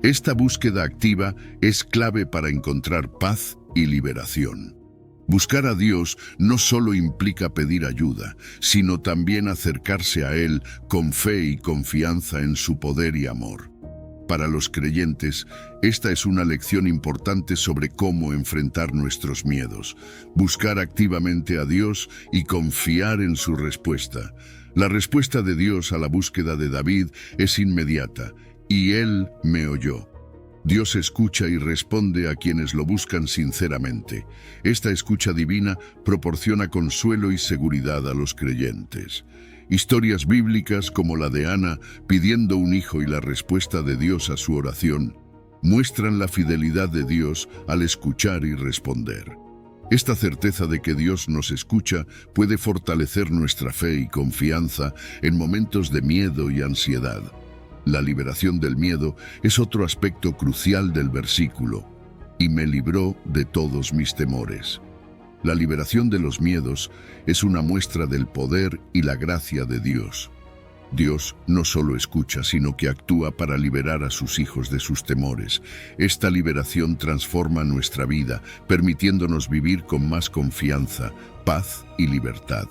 Esta búsqueda activa es clave para encontrar paz y liberación. Buscar a Dios no solo implica pedir ayuda, sino también acercarse a Él con fe y confianza en su poder y amor. Para los creyentes, esta es una lección importante sobre cómo enfrentar nuestros miedos, buscar activamente a Dios y confiar en su respuesta. La respuesta de Dios a la búsqueda de David es inmediata, y Él me oyó. Dios escucha y responde a quienes lo buscan sinceramente. Esta escucha divina proporciona consuelo y seguridad a los creyentes. Historias bíblicas como la de Ana pidiendo un hijo y la respuesta de Dios a su oración muestran la fidelidad de Dios al escuchar y responder. Esta certeza de que Dios nos escucha puede fortalecer nuestra fe y confianza en momentos de miedo y ansiedad. La liberación del miedo es otro aspecto crucial del versículo, y me libró de todos mis temores. La liberación de los miedos es una muestra del poder y la gracia de Dios. Dios no solo escucha, sino que actúa para liberar a sus hijos de sus temores. Esta liberación transforma nuestra vida, permitiéndonos vivir con más confianza, paz y libertad.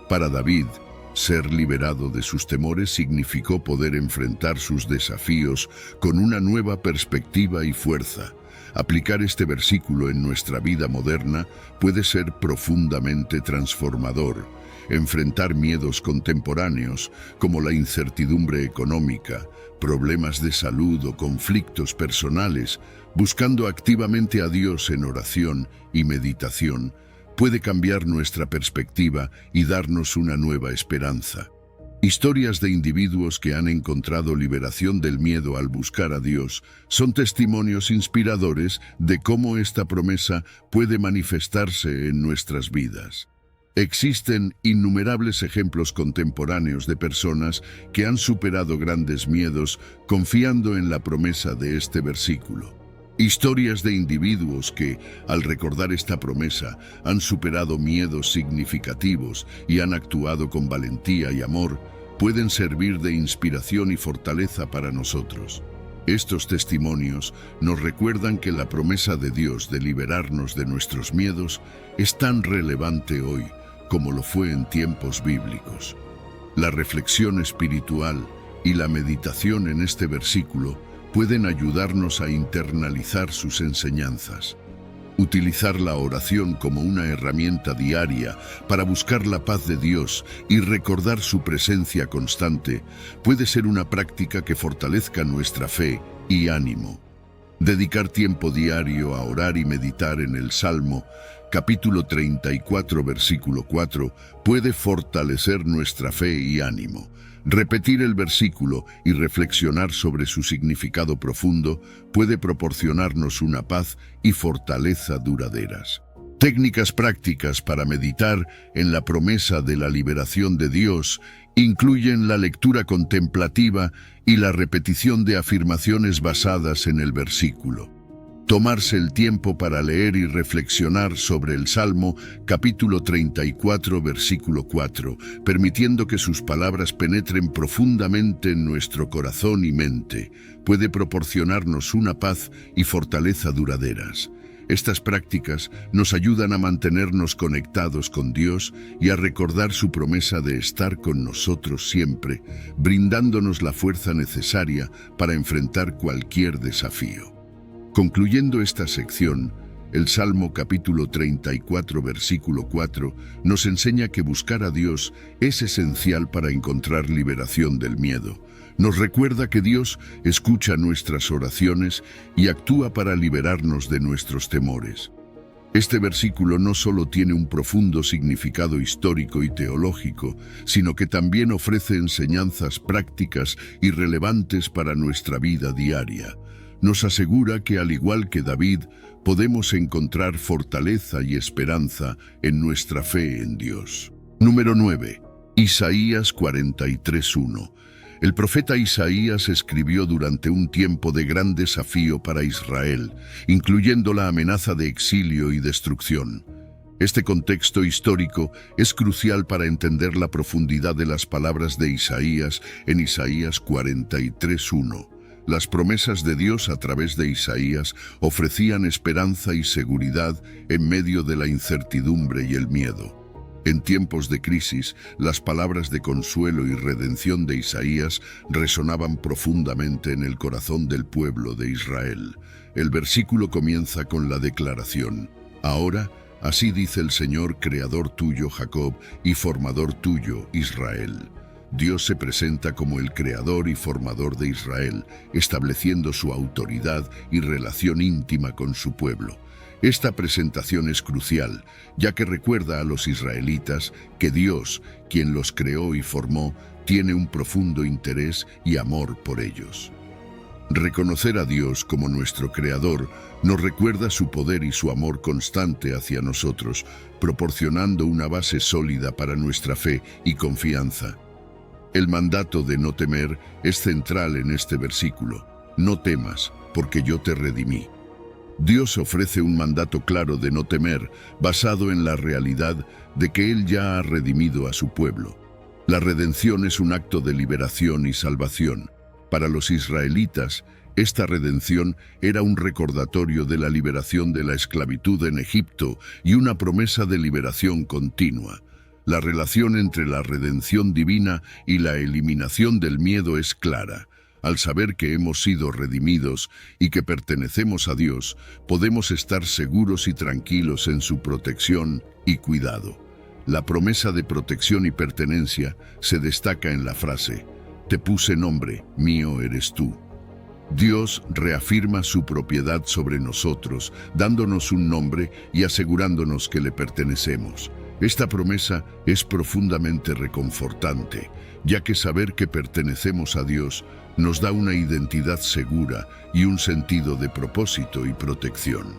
Para David, ser liberado de sus temores significó poder enfrentar sus desafíos con una nueva perspectiva y fuerza. Aplicar este versículo en nuestra vida moderna puede ser profundamente transformador. Enfrentar miedos contemporáneos, como la incertidumbre económica, problemas de salud o conflictos personales, buscando activamente a Dios en oración y meditación, puede cambiar nuestra perspectiva y darnos una nueva esperanza. Historias de individuos que han encontrado liberación del miedo al buscar a Dios son testimonios inspiradores de cómo esta promesa puede manifestarse en nuestras vidas. Existen innumerables ejemplos contemporáneos de personas que han superado grandes miedos confiando en la promesa de este versículo. Historias de individuos que, al recordar esta promesa, han superado miedos significativos y han actuado con valentía y amor, pueden servir de inspiración y fortaleza para nosotros. Estos testimonios nos recuerdan que la promesa de Dios de liberarnos de nuestros miedos es tan relevante hoy como lo fue en tiempos bíblicos. La reflexión espiritual y la meditación en este versículo pueden ayudarnos a internalizar sus enseñanzas. Utilizar la oración como una herramienta diaria para buscar la paz de Dios y recordar su presencia constante puede ser una práctica que fortalezca nuestra fe y ánimo. Dedicar tiempo diario a orar y meditar en el Salmo, capítulo 34, versículo 4, puede fortalecer nuestra fe y ánimo. Repetir el versículo y reflexionar sobre su significado profundo puede proporcionarnos una paz y fortaleza duraderas. Técnicas prácticas para meditar en la promesa de la liberación de Dios incluyen la lectura contemplativa y la repetición de afirmaciones basadas en el versículo. Tomarse el tiempo para leer y reflexionar sobre el Salmo, capítulo 34, versículo 4, permitiendo que sus palabras penetren profundamente en nuestro corazón y mente, puede proporcionarnos una paz y fortaleza duraderas. Estas prácticas nos ayudan a mantenernos conectados con Dios y a recordar su promesa de estar con nosotros siempre, brindándonos la fuerza necesaria para enfrentar cualquier desafío. Concluyendo esta sección, el Salmo capítulo 34, versículo 4, nos enseña que buscar a Dios es esencial para encontrar liberación del miedo. Nos recuerda que Dios escucha nuestras oraciones y actúa para liberarnos de nuestros temores. Este versículo no solo tiene un profundo significado histórico y teológico, sino que también ofrece enseñanzas prácticas y relevantes para nuestra vida diaria. Nos asegura que, al igual que David, podemos encontrar fortaleza y esperanza en nuestra fe en Dios. Número 9. Isaías 43:1. El profeta Isaías escribió durante un tiempo de gran desafío para Israel, incluyendo la amenaza de exilio y destrucción. Este contexto histórico es crucial para entender la profundidad de las palabras de Isaías en Isaías 43:1. Las promesas de Dios a través de Isaías ofrecían esperanza y seguridad en medio de la incertidumbre y el miedo. En tiempos de crisis, las palabras de consuelo y redención de Isaías resonaban profundamente en el corazón del pueblo de Israel. El versículo comienza con la declaración: Ahora, así dice el Señor, creador tuyo, Jacob, y formador tuyo, Israel. Dios se presenta como el creador y formador de Israel, estableciendo su autoridad y relación íntima con su pueblo. Esta presentación es crucial, ya que recuerda a los israelitas que Dios, quien los creó y formó, tiene un profundo interés y amor por ellos. Reconocer a Dios como nuestro creador nos recuerda su poder y su amor constante hacia nosotros, proporcionando una base sólida para nuestra fe y confianza. El mandato de no temer es central en este versículo. No temas, porque yo te redimí. Dios ofrece un mandato claro de no temer, basado en la realidad de que Él ya ha redimido a su pueblo. La redención es un acto de liberación y salvación. Para los israelitas, esta redención era un recordatorio de la liberación de la esclavitud en Egipto y una promesa de liberación continua. La relación entre la redención divina y la eliminación del miedo es clara. Al saber que hemos sido redimidos y que pertenecemos a Dios, podemos estar seguros y tranquilos en su protección y cuidado. La promesa de protección y pertenencia se destaca en la frase: Te puse nombre, mío eres tú. Dios reafirma su propiedad sobre nosotros, dándonos un nombre y asegurándonos que le pertenecemos. Esta promesa es profundamente reconfortante, ya que saber que pertenecemos a Dios nos da una identidad segura y un sentido de propósito y protección.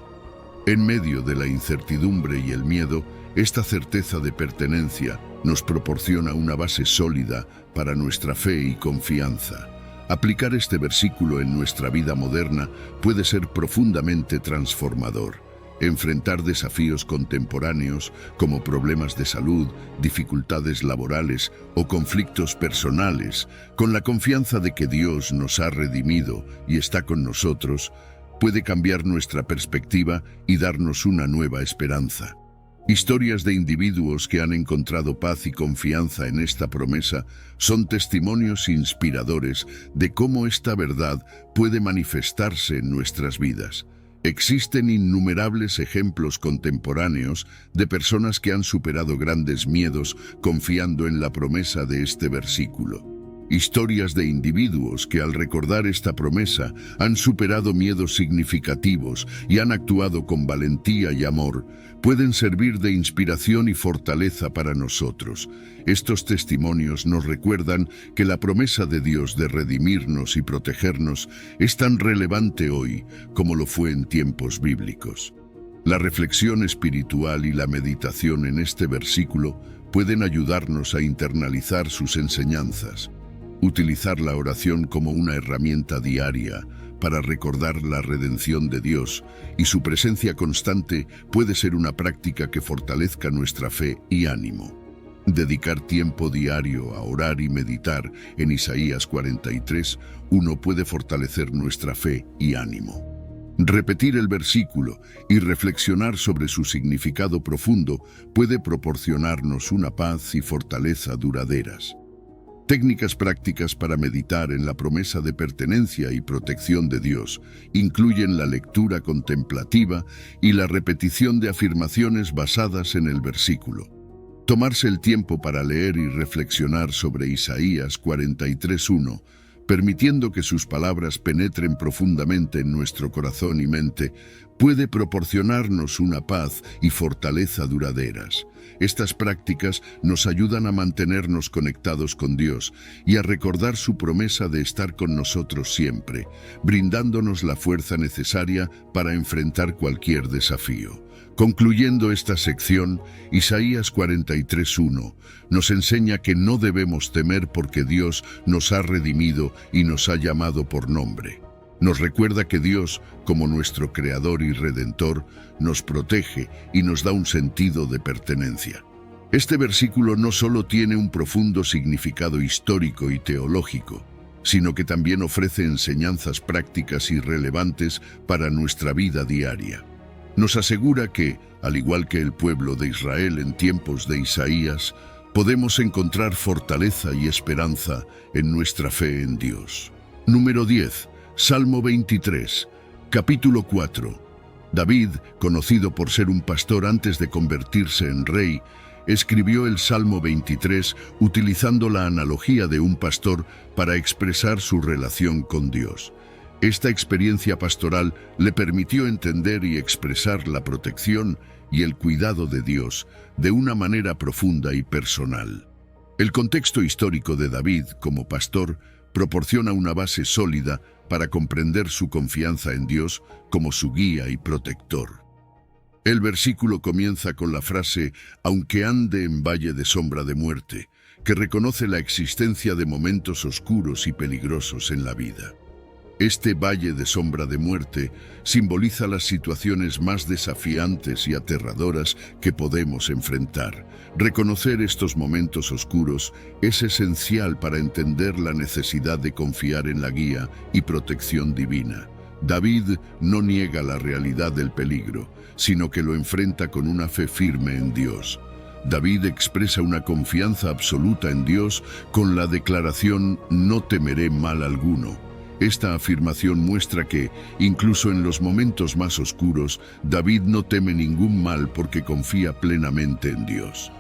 En medio de la incertidumbre y el miedo, esta certeza de pertenencia nos proporciona una base sólida para nuestra fe y confianza. Aplicar este versículo en nuestra vida moderna puede ser profundamente transformador. Enfrentar desafíos contemporáneos como problemas de salud, dificultades laborales o conflictos personales, con la confianza de que Dios nos ha redimido y está con nosotros, puede cambiar nuestra perspectiva y darnos una nueva esperanza. Historias de individuos que han encontrado paz y confianza en esta promesa son testimonios inspiradores de cómo esta verdad puede manifestarse en nuestras vidas. Existen innumerables ejemplos contemporáneos de personas que han superado grandes miedos confiando en la promesa de este versículo. Historias de individuos que al recordar esta promesa han superado miedos significativos y han actuado con valentía y amor, pueden servir de inspiración y fortaleza para nosotros. Estos testimonios nos recuerdan que la promesa de Dios de redimirnos y protegernos es tan relevante hoy como lo fue en tiempos bíblicos. La reflexión espiritual y la meditación en este versículo pueden ayudarnos a internalizar sus enseñanzas. Utilizar la oración como una herramienta diaria para recordar la redención de Dios y su presencia constante puede ser una práctica que fortalezca nuestra fe y ánimo. Dedicar tiempo diario a orar y meditar en Isaías 43, puede fortalecer nuestra fe y ánimo. Repetir el versículo y reflexionar sobre su significado profundo puede proporcionarnos una paz y fortaleza duraderas. Técnicas prácticas para meditar en la promesa de pertenencia y protección de Dios incluyen la lectura contemplativa y la repetición de afirmaciones basadas en el versículo. Tomarse el tiempo para leer y reflexionar sobre Isaías 43:1, permitiendo que sus palabras penetren profundamente en nuestro corazón y mente, puede proporcionarnos una paz y fortaleza duraderas. Estas prácticas nos ayudan a mantenernos conectados con Dios y a recordar su promesa de estar con nosotros siempre, brindándonos la fuerza necesaria para enfrentar cualquier desafío. Concluyendo esta sección, Isaías 43:1 nos enseña que no debemos temer porque Dios nos ha redimido y nos ha llamado por nombre. Nos recuerda que Dios, como nuestro Creador y Redentor, nos protege y nos da un sentido de pertenencia. Este versículo no solo tiene un profundo significado histórico y teológico, sino que también ofrece enseñanzas prácticas y relevantes para nuestra vida diaria. Nos asegura que, al igual que el pueblo de Israel en tiempos de Isaías, podemos encontrar fortaleza y esperanza en nuestra fe en Dios. Número 10. Salmo 23, capítulo 4. David, conocido por ser un pastor antes de convertirse en rey, escribió el Salmo 23 utilizando la analogía de un pastor para expresar su relación con Dios. Esta experiencia pastoral le permitió entender y expresar la protección y el cuidado de Dios de una manera profunda y personal. El contexto histórico de David como pastor proporciona una base sólida para comprender su confianza en Dios como su guía y protector. El versículo comienza con la frase «aunque ande en valle de sombra de muerte», que reconoce la existencia de momentos oscuros y peligrosos en la vida. Este valle de sombra de muerte simboliza las situaciones más desafiantes y aterradoras que podemos enfrentar. Reconocer estos momentos oscuros es esencial para entender la necesidad de confiar en la guía y protección divina. David no niega la realidad del peligro, sino que lo enfrenta con una fe firme en Dios. David expresa una confianza absoluta en Dios con la declaración «no temeré mal alguno». Esta afirmación muestra que, incluso en los momentos más oscuros, David no teme ningún mal porque confía plenamente en Dios.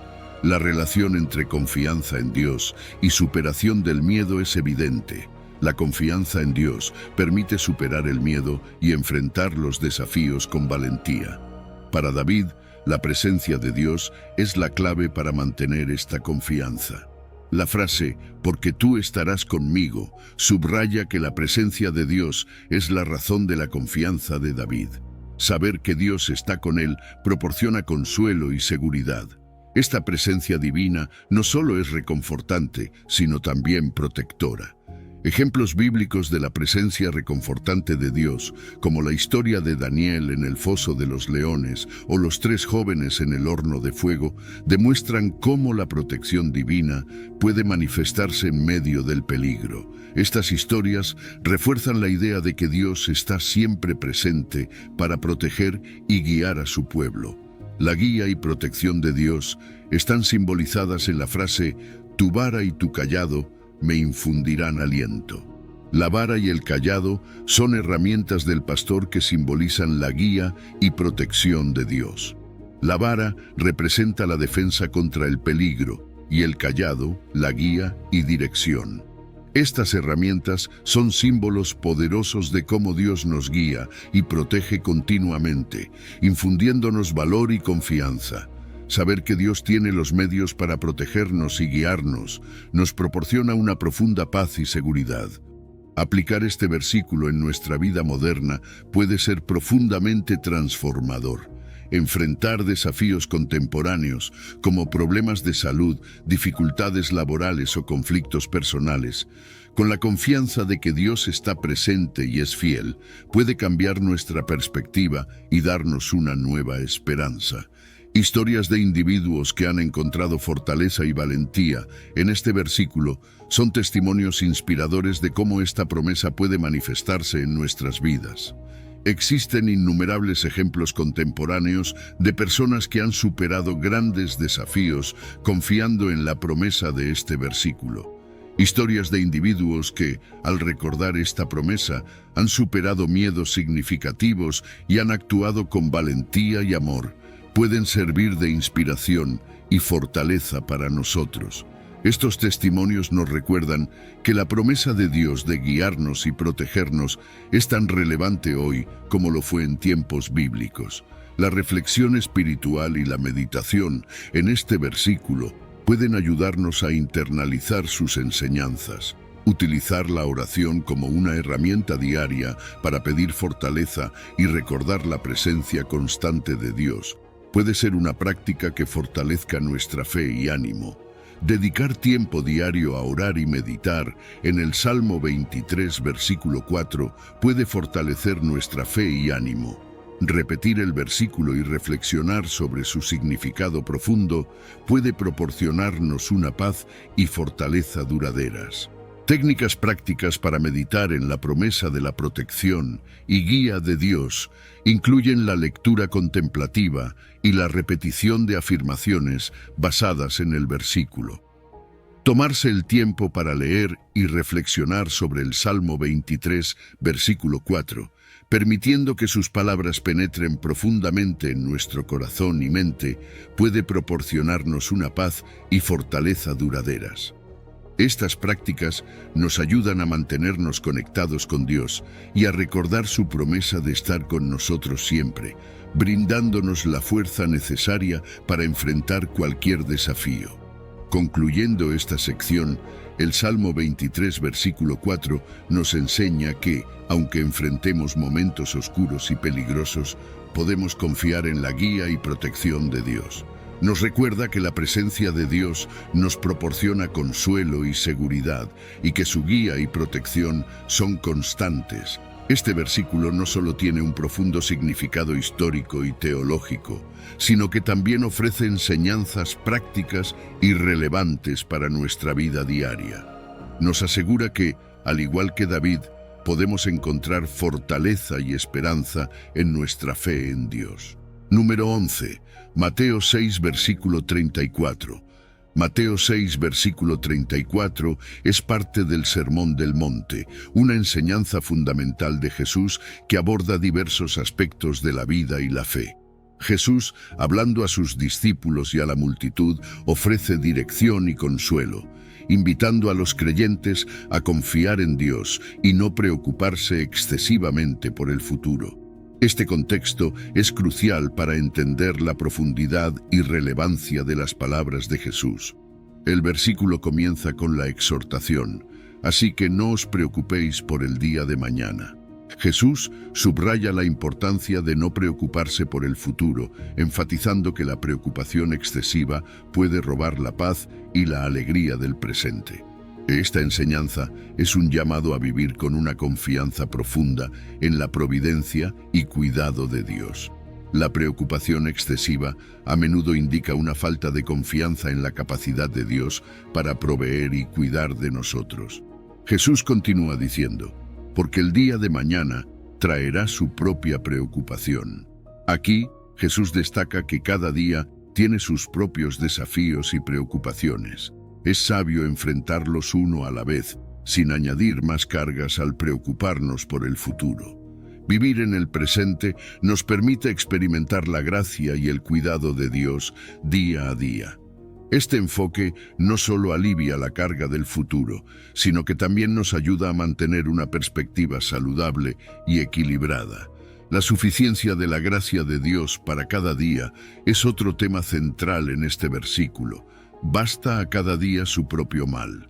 La relación entre confianza en Dios y superación del miedo es evidente. La confianza en Dios permite superar el miedo y enfrentar los desafíos con valentía. Para David, la presencia de Dios es la clave para mantener esta confianza. La frase «porque tú estarás conmigo» subraya que la presencia de Dios es la razón de la confianza de David. Saber que Dios está con él proporciona consuelo y seguridad. Esta presencia divina no solo es reconfortante, sino también protectora. Ejemplos bíblicos de la presencia reconfortante de Dios, como la historia de Daniel en el foso de los leones o los 3 jóvenes en el horno de fuego, demuestran cómo la protección divina puede manifestarse en medio del peligro. Estas historias refuerzan la idea de que Dios está siempre presente para proteger y guiar a su pueblo. La guía y protección de Dios están simbolizadas en la frase «tu vara y tu cayado me infundirán aliento». La vara y el cayado son herramientas del pastor que simbolizan la guía y protección de Dios. La vara representa la defensa contra el peligro y el cayado, la guía y dirección. Estas herramientas son símbolos poderosos de cómo Dios nos guía y protege continuamente, infundiéndonos valor y confianza. Saber que Dios tiene los medios para protegernos y guiarnos nos proporciona una profunda paz y seguridad. Aplicar este versículo en nuestra vida moderna puede ser profundamente transformador. Enfrentar desafíos contemporáneos como problemas de salud, dificultades laborales o conflictos personales, con la confianza de que Dios está presente y es fiel, puede cambiar nuestra perspectiva y darnos una nueva esperanza. Historias de individuos que han encontrado fortaleza y valentía en este versículo son testimonios inspiradores de cómo esta promesa puede manifestarse en nuestras vidas. Existen innumerables ejemplos contemporáneos de personas que han superado grandes desafíos confiando en la promesa de este versículo. Historias de individuos que, al recordar esta promesa, han superado miedos significativos y han actuado con valentía y amor. Pueden servir de inspiración y fortaleza para nosotros. Estos testimonios nos recuerdan que la promesa de Dios de guiarnos y protegernos es tan relevante hoy como lo fue en tiempos bíblicos. La reflexión espiritual y la meditación en este versículo pueden ayudarnos a internalizar sus enseñanzas. Utilizar la oración como una herramienta diaria para pedir fortaleza y recordar la presencia constante de Dios puede ser una práctica que fortalezca nuestra fe y ánimo. Dedicar tiempo diario a orar y meditar en el Salmo 23, versículo 4, puede fortalecer nuestra fe y ánimo. Repetir el versículo y reflexionar sobre su significado profundo puede proporcionarnos una paz y fortaleza duraderas. Técnicas prácticas para meditar en la promesa de la protección y guía de Dios incluyen la lectura contemplativa y la repetición de afirmaciones basadas en el versículo. Tomarse el tiempo para leer y reflexionar sobre el Salmo 23, versículo 4, permitiendo que sus palabras penetren profundamente en nuestro corazón y mente, puede proporcionarnos una paz y fortaleza duraderas. Estas prácticas nos ayudan a mantenernos conectados con Dios y a recordar su promesa de estar con nosotros siempre, brindándonos la fuerza necesaria para enfrentar cualquier desafío. Concluyendo esta sección, el Salmo 23, versículo 4, nos enseña que, aunque enfrentemos momentos oscuros y peligrosos, podemos confiar en la guía y protección de Dios. Nos recuerda que la presencia de Dios nos proporciona consuelo y seguridad, y que su guía y protección son constantes. Este versículo no solo tiene un profundo significado histórico y teológico, sino que también ofrece enseñanzas prácticas y relevantes para nuestra vida diaria. Nos asegura que, al igual que David, podemos encontrar fortaleza y esperanza en nuestra fe en Dios. Número 11. Mateo 6, versículo 34. Mateo 6, versículo 34 es parte del Sermón del Monte, una enseñanza fundamental de Jesús que aborda diversos aspectos de la vida y la fe. Jesús, hablando a sus discípulos y a la multitud, ofrece dirección y consuelo, invitando a los creyentes a confiar en Dios y no preocuparse excesivamente por el futuro. Este contexto es crucial para entender la profundidad y relevancia de las palabras de Jesús. El versículo comienza con la exhortación, así que no os preocupéis por el día de mañana. Jesús subraya la importancia de no preocuparse por el futuro, enfatizando que la preocupación excesiva puede robar la paz y la alegría del presente. Esta enseñanza es un llamado a vivir con una confianza profunda en la providencia y cuidado de Dios. La preocupación excesiva a menudo indica una falta de confianza en la capacidad de Dios para proveer y cuidar de nosotros. Jesús continúa diciendo, porque el día de mañana traerá su propia preocupación. Aquí, Jesús destaca que cada día tiene sus propios desafíos y preocupaciones. Es sabio enfrentarlos uno a la vez, sin añadir más cargas al preocuparnos por el futuro. Vivir en el presente nos permite experimentar la gracia y el cuidado de Dios día a día. Este enfoque no solo alivia la carga del futuro, sino que también nos ayuda a mantener una perspectiva saludable y equilibrada. La suficiencia de la gracia de Dios para cada día es otro tema central en este versículo. Basta a cada día su propio mal.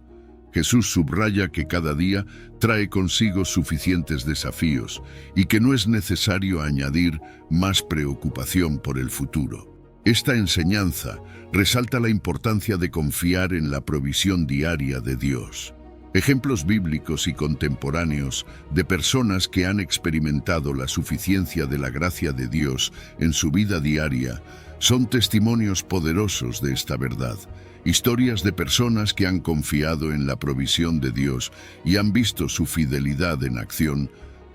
Jesús subraya que cada día trae consigo suficientes desafíos y que no es necesario añadir más preocupación por el futuro. Esta enseñanza resalta la importancia de confiar en la provisión diaria de Dios. Ejemplos bíblicos y contemporáneos de personas que han experimentado la suficiencia de la gracia de Dios en su vida diaria son testimonios poderosos de esta verdad. Historias de personas que han confiado en la provisión de Dios y han visto su fidelidad en acción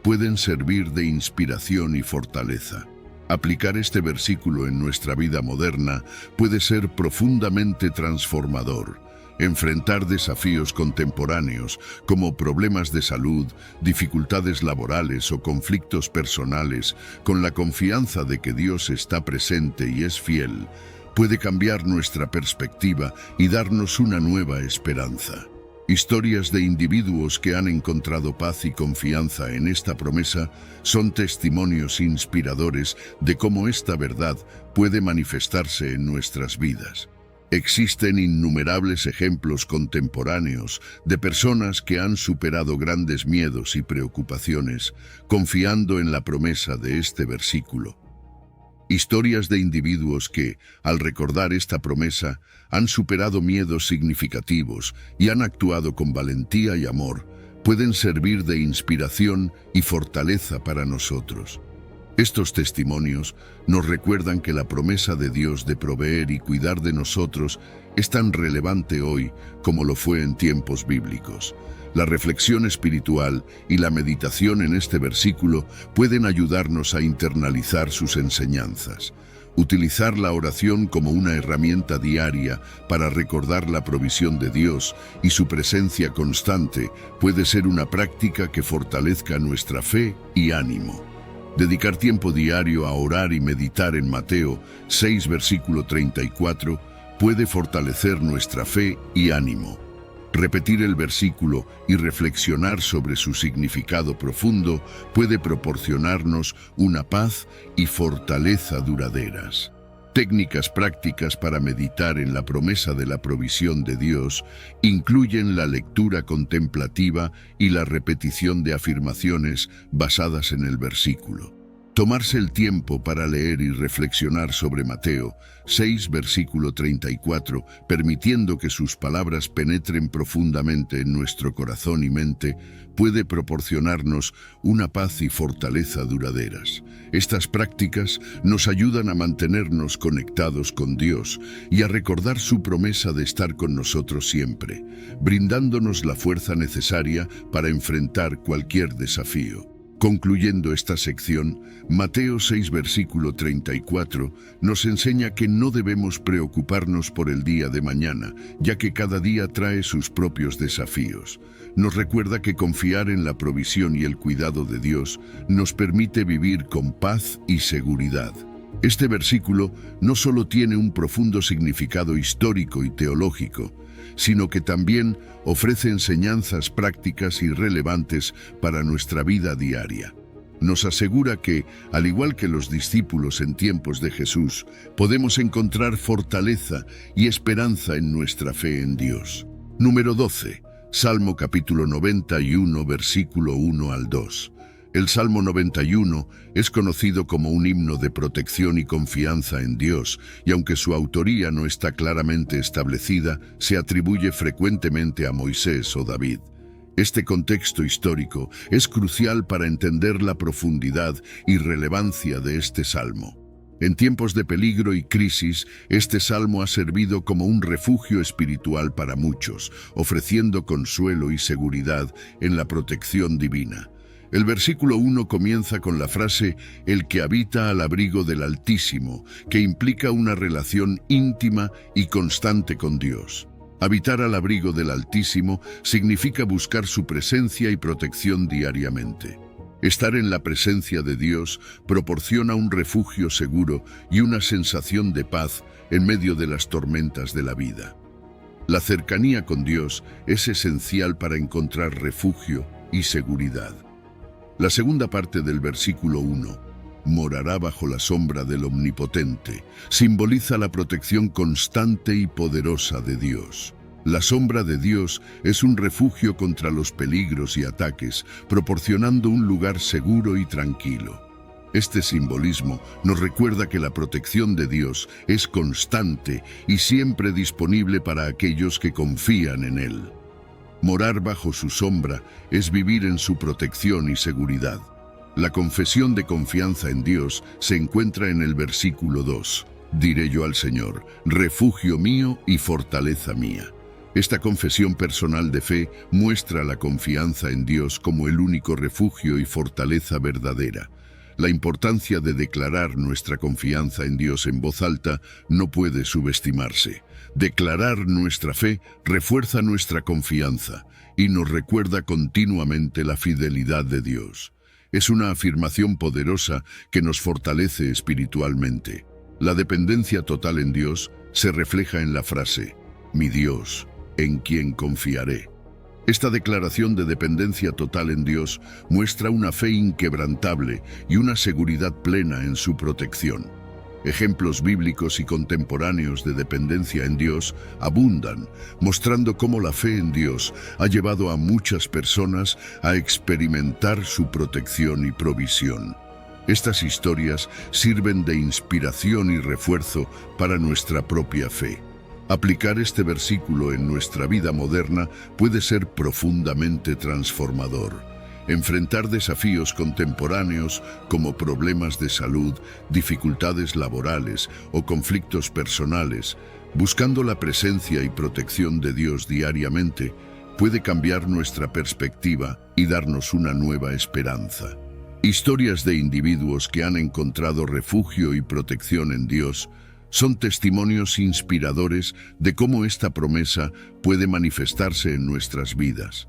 pueden servir de inspiración y fortaleza. Aplicar este versículo en nuestra vida moderna puede ser profundamente transformador. Enfrentar desafíos contemporáneos como problemas de salud, dificultades laborales o conflictos personales con la confianza de que Dios está presente y es fiel, puede cambiar nuestra perspectiva y darnos una nueva esperanza. Historias de individuos que han encontrado paz y confianza en esta promesa son testimonios inspiradores de cómo esta verdad puede manifestarse en nuestras vidas. Existen innumerables ejemplos contemporáneos de personas que han superado grandes miedos y preocupaciones, confiando en la promesa de este versículo. Historias de individuos que, al recordar esta promesa, han superado miedos significativos y han actuado con valentía y amor, pueden servir de inspiración y fortaleza para nosotros. Estos testimonios nos recuerdan que la promesa de Dios de proveer y cuidar de nosotros es tan relevante hoy como lo fue en tiempos bíblicos. La reflexión espiritual y la meditación en este versículo pueden ayudarnos a internalizar sus enseñanzas. Utilizar la oración como una herramienta diaria para recordar la provisión de Dios y su presencia constante puede ser una práctica que fortalezca nuestra fe y ánimo. Dedicar tiempo diario a orar y meditar en Mateo 6, versículo 34, puede fortalecer nuestra fe y ánimo. Repetir el versículo y reflexionar sobre su significado profundo puede proporcionarnos una paz y fortaleza duraderas. Técnicas prácticas para meditar en la promesa de la provisión de Dios incluyen la lectura contemplativa y la repetición de afirmaciones basadas en el versículo. Tomarse el tiempo para leer y reflexionar sobre Mateo 6, versículo 34, permitiendo que sus palabras penetren profundamente en nuestro corazón y mente, puede proporcionarnos una paz y fortaleza duraderas. Estas prácticas nos ayudan a mantenernos conectados con Dios y a recordar su promesa de estar con nosotros siempre, brindándonos la fuerza necesaria para enfrentar cualquier desafío. Concluyendo esta sección, Mateo 6, versículo 34, nos enseña que no debemos preocuparnos por el día de mañana, ya que cada día trae sus propios desafíos. Nos recuerda que confiar en la provisión y el cuidado de Dios nos permite vivir con paz y seguridad. Este versículo no solo tiene un profundo significado histórico y teológico, sino que también ofrece enseñanzas prácticas y relevantes para nuestra vida diaria. Nos asegura que, al igual que los discípulos en tiempos de Jesús, podemos encontrar fortaleza y esperanza en nuestra fe en Dios. Número 12. Salmo capítulo 91, versículo 1 al 2. El Salmo 91 es conocido como un himno de protección y confianza en Dios, y aunque su autoría no está claramente establecida, se atribuye frecuentemente a Moisés o David. Este contexto histórico es crucial para entender la profundidad y relevancia de este salmo. En tiempos de peligro y crisis, este salmo ha servido como un refugio espiritual para muchos, ofreciendo consuelo y seguridad en la protección divina. El versículo 1 comienza con la frase «el que habita al abrigo del Altísimo», que implica una relación íntima y constante con Dios. Habitar al abrigo del Altísimo significa buscar su presencia y protección diariamente. Estar en la presencia de Dios proporciona un refugio seguro y una sensación de paz en medio de las tormentas de la vida. La cercanía con Dios es esencial para encontrar refugio y seguridad. La segunda parte del versículo 1, morará bajo la sombra del Omnipotente, simboliza la protección constante y poderosa de Dios. La sombra de Dios es un refugio contra los peligros y ataques, proporcionando un lugar seguro y tranquilo. Este simbolismo nos recuerda que la protección de Dios es constante y siempre disponible para aquellos que confían en Él. Morar bajo su sombra es vivir en su protección y seguridad. La confesión de confianza en Dios se encuentra en el versículo 2. Diré yo al Señor, refugio mío y fortaleza mía. Esta confesión personal de fe muestra la confianza en Dios como el único refugio y fortaleza verdadera. La importancia de declarar nuestra confianza en Dios en voz alta no puede subestimarse. Declarar nuestra fe refuerza nuestra confianza y nos recuerda continuamente la fidelidad de Dios. Es una afirmación poderosa que nos fortalece espiritualmente. La dependencia total en Dios se refleja en la frase, mi Dios, en quien confiaré. Esta declaración de dependencia total en Dios muestra una fe inquebrantable y una seguridad plena en su protección. Ejemplos bíblicos y contemporáneos de dependencia en Dios abundan, mostrando cómo la fe en Dios ha llevado a muchas personas a experimentar su protección y provisión. Estas historias sirven de inspiración y refuerzo para nuestra propia fe. Aplicar este versículo en nuestra vida moderna puede ser profundamente transformador. Enfrentar desafíos contemporáneos como problemas de salud, dificultades laborales o conflictos personales, buscando la presencia y protección de Dios diariamente, puede cambiar nuestra perspectiva y darnos una nueva esperanza. Historias de individuos que han encontrado refugio y protección en Dios son testimonios inspiradores de cómo esta promesa puede manifestarse en nuestras vidas.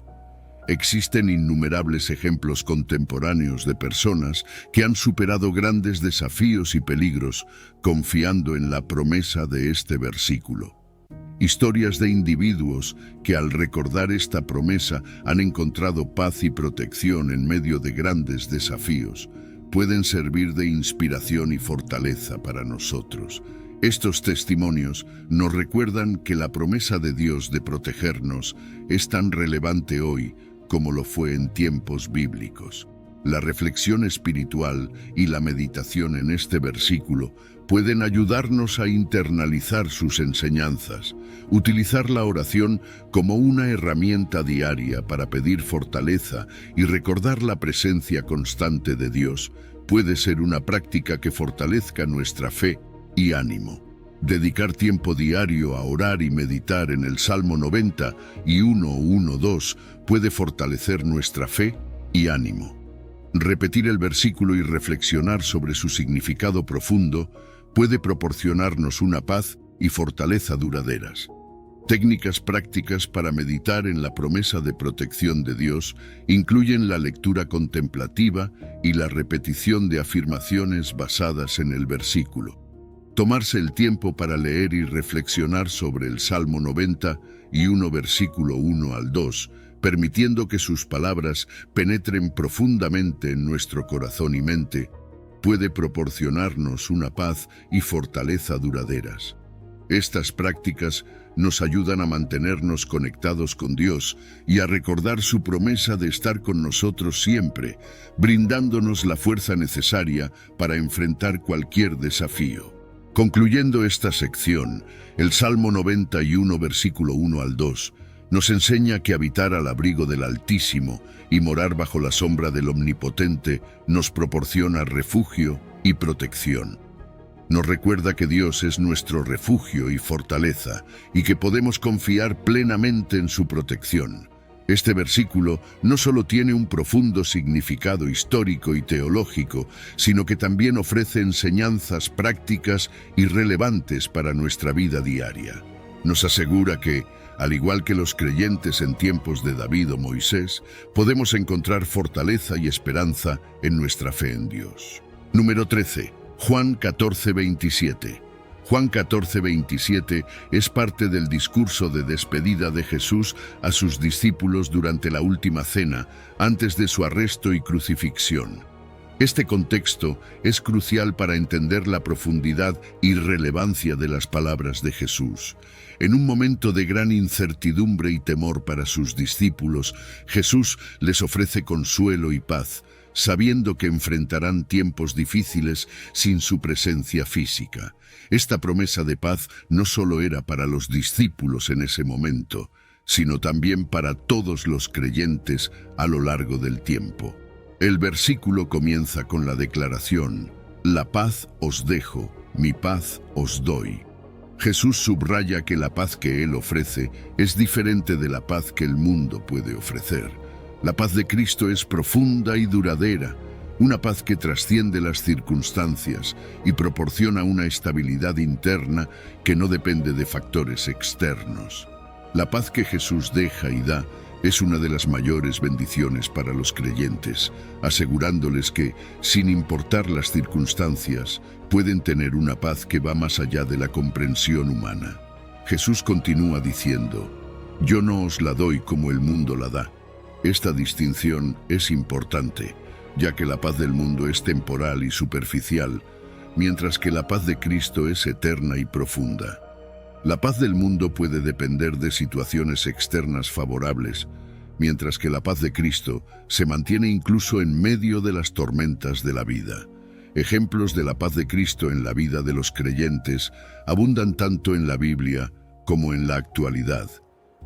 Existen innumerables ejemplos contemporáneos de personas que han superado grandes desafíos y peligros confiando en la promesa de este versículo. Historias de individuos que al recordar esta promesa han encontrado paz y protección en medio de grandes desafíos pueden servir de inspiración y fortaleza para nosotros. Estos testimonios nos recuerdan que la promesa de Dios de protegernos es tan relevante hoy como lo fue en tiempos bíblicos. La reflexión espiritual y la meditación en este versículo pueden ayudarnos a internalizar sus enseñanzas. Utilizar la oración como una herramienta diaria para pedir fortaleza y recordar la presencia constante de Dios puede ser una práctica que fortalezca nuestra fe y ánimo. Dedicar tiempo diario a orar y meditar en el Salmo 90 y 1:1-2 puede fortalecer nuestra fe y ánimo. Repetir el versículo y reflexionar sobre su significado profundo puede proporcionarnos una paz y fortaleza duraderas. Técnicas prácticas para meditar en la promesa de protección de Dios incluyen la lectura contemplativa y la repetición de afirmaciones basadas en el versículo. Tomarse el tiempo para leer y reflexionar sobre el Salmo 90 y 1 versículo 1-2, permitiendo que sus palabras penetren profundamente en nuestro corazón y mente, puede proporcionarnos una paz y fortaleza duraderas. Estas prácticas nos ayudan a mantenernos conectados con Dios y a recordar su promesa de estar con nosotros siempre, brindándonos la fuerza necesaria para enfrentar cualquier desafío. Concluyendo esta sección, el Salmo 91, versículo 1-2, nos enseña que habitar al abrigo del Altísimo y morar bajo la sombra del Omnipotente nos proporciona refugio y protección. Nos recuerda que Dios es nuestro refugio y fortaleza y que podemos confiar plenamente en su protección. Este versículo no solo tiene un profundo significado histórico y teológico, sino que también ofrece enseñanzas prácticas y relevantes para nuestra vida diaria. Nos asegura que, al igual que los creyentes en tiempos de David o Moisés, podemos encontrar fortaleza y esperanza en nuestra fe en Dios. Número 13. Juan 14:27. Juan 14:27 es parte del discurso de despedida de Jesús a sus discípulos durante la última cena, antes de su arresto y crucifixión. Este contexto es crucial para entender la profundidad y relevancia de las palabras de Jesús. En un momento de gran incertidumbre y temor para sus discípulos, Jesús les ofrece consuelo y paz, sabiendo que enfrentarán tiempos difíciles sin su presencia física. Esta promesa de paz no solo era para los discípulos en ese momento, sino también para todos los creyentes a lo largo del tiempo. El versículo comienza con la declaración: «La paz os dejo, mi paz os doy». Jesús subraya que la paz que Él ofrece es diferente de la paz que el mundo puede ofrecer. La paz de Cristo es profunda y duradera, una paz que trasciende las circunstancias y proporciona una estabilidad interna que no depende de factores externos. La paz que Jesús deja y da es una de las mayores bendiciones para los creyentes, asegurándoles que, sin importar las circunstancias, pueden tener una paz que va más allá de la comprensión humana. Jesús continúa diciendo: «Yo no os la doy como el mundo la da». Esta distinción es importante, ya que la paz del mundo es temporal y superficial, mientras que la paz de Cristo es eterna y profunda. La paz del mundo puede depender de situaciones externas favorables, mientras que la paz de Cristo se mantiene incluso en medio de las tormentas de la vida. Ejemplos de la paz de Cristo en la vida de los creyentes abundan tanto en la Biblia como en la actualidad.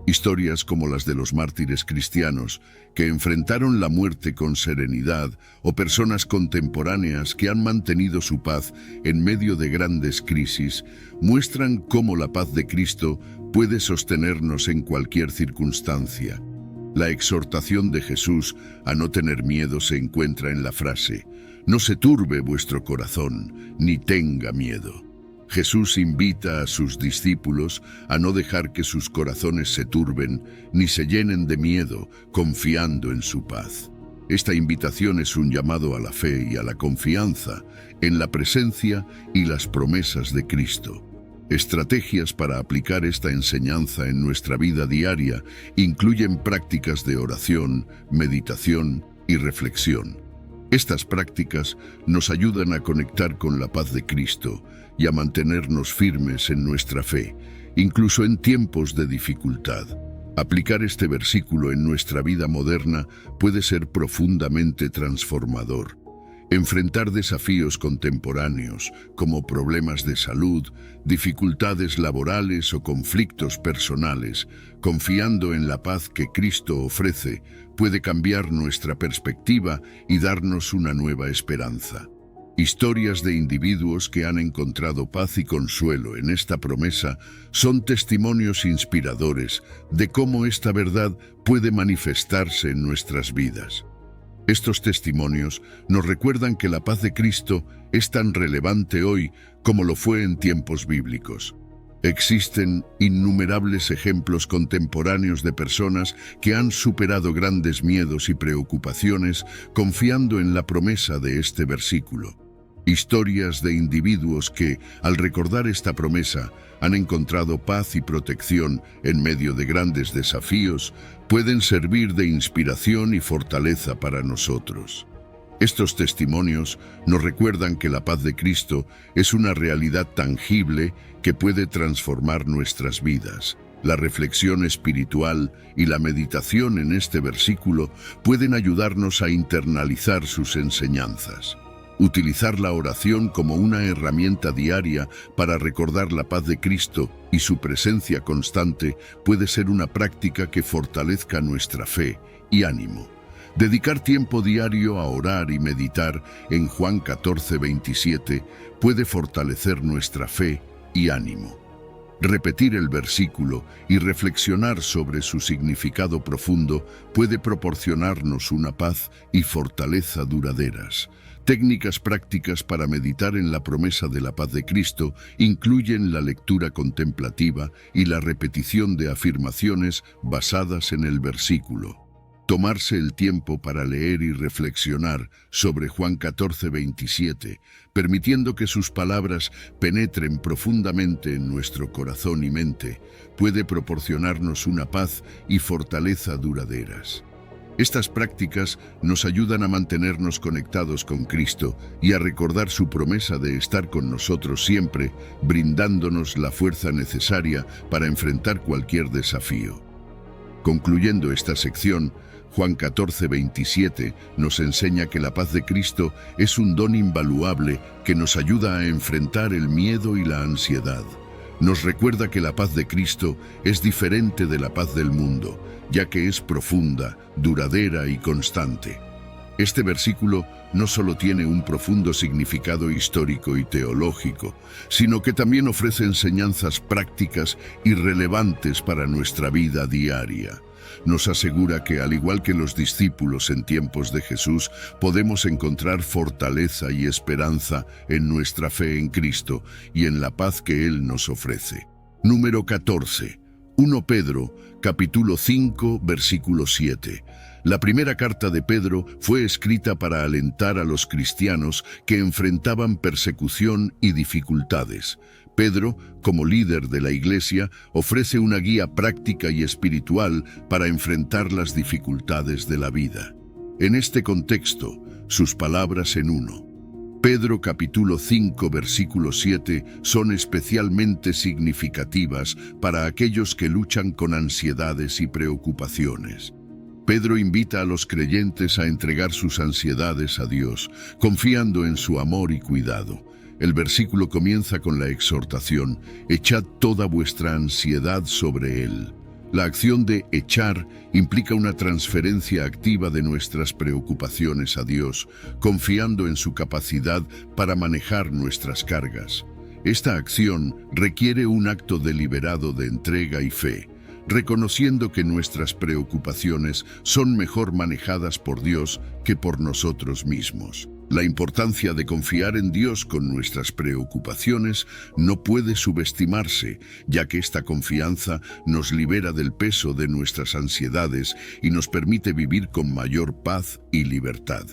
Historias como las de los mártires cristianos, que enfrentaron la muerte con serenidad, o personas contemporáneas que han mantenido su paz en medio de grandes crisis, muestran cómo la paz de Cristo puede sostenernos en cualquier circunstancia. La exhortación de Jesús a no tener miedo se encuentra en la frase: «No se turbe vuestro corazón, ni tenga miedo». Jesús invita a sus discípulos a no dejar que sus corazones se turben ni se llenen de miedo, confiando en su paz. Esta invitación es un llamado a la fe y a la confianza en la presencia y las promesas de Cristo. Estrategias para aplicar esta enseñanza en nuestra vida diaria incluyen prácticas de oración, meditación y reflexión. Estas prácticas nos ayudan a conectar con la paz de Cristo y a mantenernos firmes en nuestra fe, incluso en tiempos de dificultad. Aplicar este versículo en nuestra vida moderna puede ser profundamente transformador. Enfrentar desafíos contemporáneos, como problemas de salud, dificultades laborales o conflictos personales, confiando en la paz que Cristo ofrece, puede cambiar nuestra perspectiva y darnos una nueva esperanza. Historias de individuos que han encontrado paz y consuelo en esta promesa son testimonios inspiradores de cómo esta verdad puede manifestarse en nuestras vidas. Estos testimonios nos recuerdan que la paz de Cristo es tan relevante hoy como lo fue en tiempos bíblicos. Existen innumerables ejemplos contemporáneos de personas que han superado grandes miedos y preocupaciones confiando en la promesa de este versículo. Historias de individuos que, al recordar esta promesa, han encontrado paz y protección en medio de grandes desafíos, pueden servir de inspiración y fortaleza para nosotros. Estos testimonios nos recuerdan que la paz de Cristo es una realidad tangible que puede transformar nuestras vidas. La reflexión espiritual y la meditación en este versículo pueden ayudarnos a internalizar sus enseñanzas. Utilizar la oración como una herramienta diaria para recordar la paz de Cristo y su presencia constante puede ser una práctica que fortalezca nuestra fe y ánimo. Dedicar tiempo diario a orar y meditar en Juan 14:27 puede fortalecer nuestra fe y ánimo. Repetir el versículo y reflexionar sobre su significado profundo puede proporcionarnos una paz y fortaleza duraderas. Técnicas prácticas para meditar en la promesa de la paz de Cristo incluyen la lectura contemplativa y la repetición de afirmaciones basadas en el versículo. Tomarse el tiempo para leer y reflexionar sobre Juan 14:27, permitiendo que sus palabras penetren profundamente en nuestro corazón y mente, puede proporcionarnos una paz y fortaleza duraderas. Estas prácticas nos ayudan a mantenernos conectados con Cristo y a recordar su promesa de estar con nosotros siempre, brindándonos la fuerza necesaria para enfrentar cualquier desafío. Concluyendo esta sección, Juan 14:27 nos enseña que la paz de Cristo es un don invaluable que nos ayuda a enfrentar el miedo y la ansiedad. Nos recuerda que la paz de Cristo es diferente de la paz del mundo, ya que es profunda, duradera y constante. Este versículo no solo tiene un profundo significado histórico y teológico, sino que también ofrece enseñanzas prácticas y relevantes para nuestra vida diaria. Nos asegura que, al igual que los discípulos en tiempos de Jesús, podemos encontrar fortaleza y esperanza en nuestra fe en Cristo y en la paz que Él nos ofrece. Número 14. 1 Pedro, capítulo 5, versículo 7. La primera carta de Pedro fue escrita para alentar a los cristianos que enfrentaban persecución y dificultades. Pedro, como líder de la Iglesia, ofrece una guía práctica y espiritual para enfrentar las dificultades de la vida. En este contexto, sus palabras en 1 Pedro capítulo 5 versículo 7 son especialmente significativas para aquellos que luchan con ansiedades y preocupaciones. Pedro invita a los creyentes a entregar sus ansiedades a Dios, confiando en su amor y cuidado. El versículo comienza con la exhortación: «Echad toda vuestra ansiedad sobre Él». La acción de echar implica una transferencia activa de nuestras preocupaciones a Dios, confiando en su capacidad para manejar nuestras cargas. Esta acción requiere un acto deliberado de entrega y fe, reconociendo que nuestras preocupaciones son mejor manejadas por Dios que por nosotros mismos. La importancia de confiar en Dios con nuestras preocupaciones no puede subestimarse, ya que esta confianza nos libera del peso de nuestras ansiedades y nos permite vivir con mayor paz y libertad.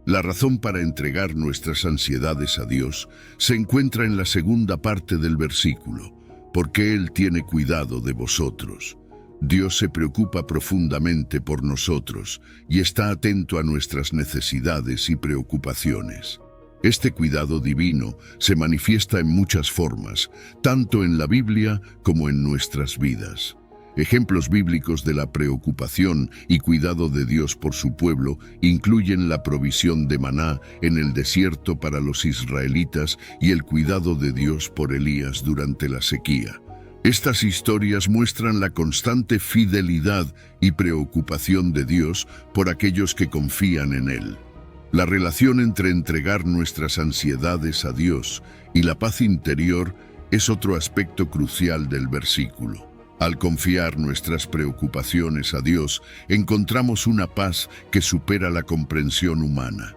La razón para entregar nuestras ansiedades a Dios se encuentra en la segunda parte del versículo: «Porque Él tiene cuidado de vosotros». Dios se preocupa profundamente por nosotros y está atento a nuestras necesidades y preocupaciones. Este cuidado divino se manifiesta en muchas formas, tanto en la Biblia como en nuestras vidas. Ejemplos bíblicos de la preocupación y cuidado de Dios por su pueblo incluyen la provisión de maná en el desierto para los israelitas y el cuidado de Dios por Elías durante la sequía. Estas historias muestran la constante fidelidad y preocupación de Dios por aquellos que confían en Él. La relación entre entregar nuestras ansiedades a Dios y la paz interior es otro aspecto crucial del versículo. Al confiar nuestras preocupaciones a Dios, encontramos una paz que supera la comprensión humana.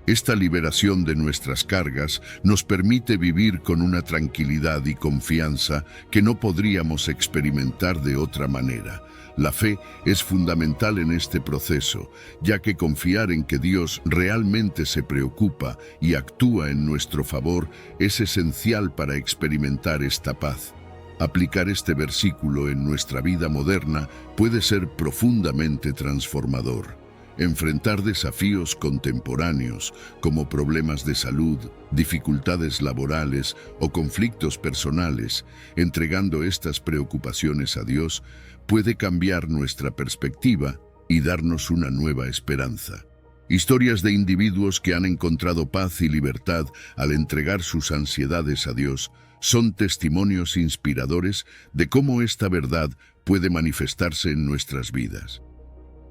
Esta liberación de nuestras cargas nos permite vivir con una tranquilidad y confianza que no podríamos experimentar de otra manera. La fe es fundamental en este proceso, ya que confiar en que Dios realmente se preocupa y actúa en nuestro favor es esencial para experimentar esta paz. Aplicar este versículo en nuestra vida moderna puede ser profundamente transformador. Enfrentar desafíos contemporáneos como problemas de salud, dificultades laborales o conflictos personales, entregando estas preocupaciones a Dios, puede cambiar nuestra perspectiva y darnos una nueva esperanza. Historias de individuos que han encontrado paz y libertad al entregar sus ansiedades a Dios son testimonios inspiradores de cómo esta verdad puede manifestarse en nuestras vidas.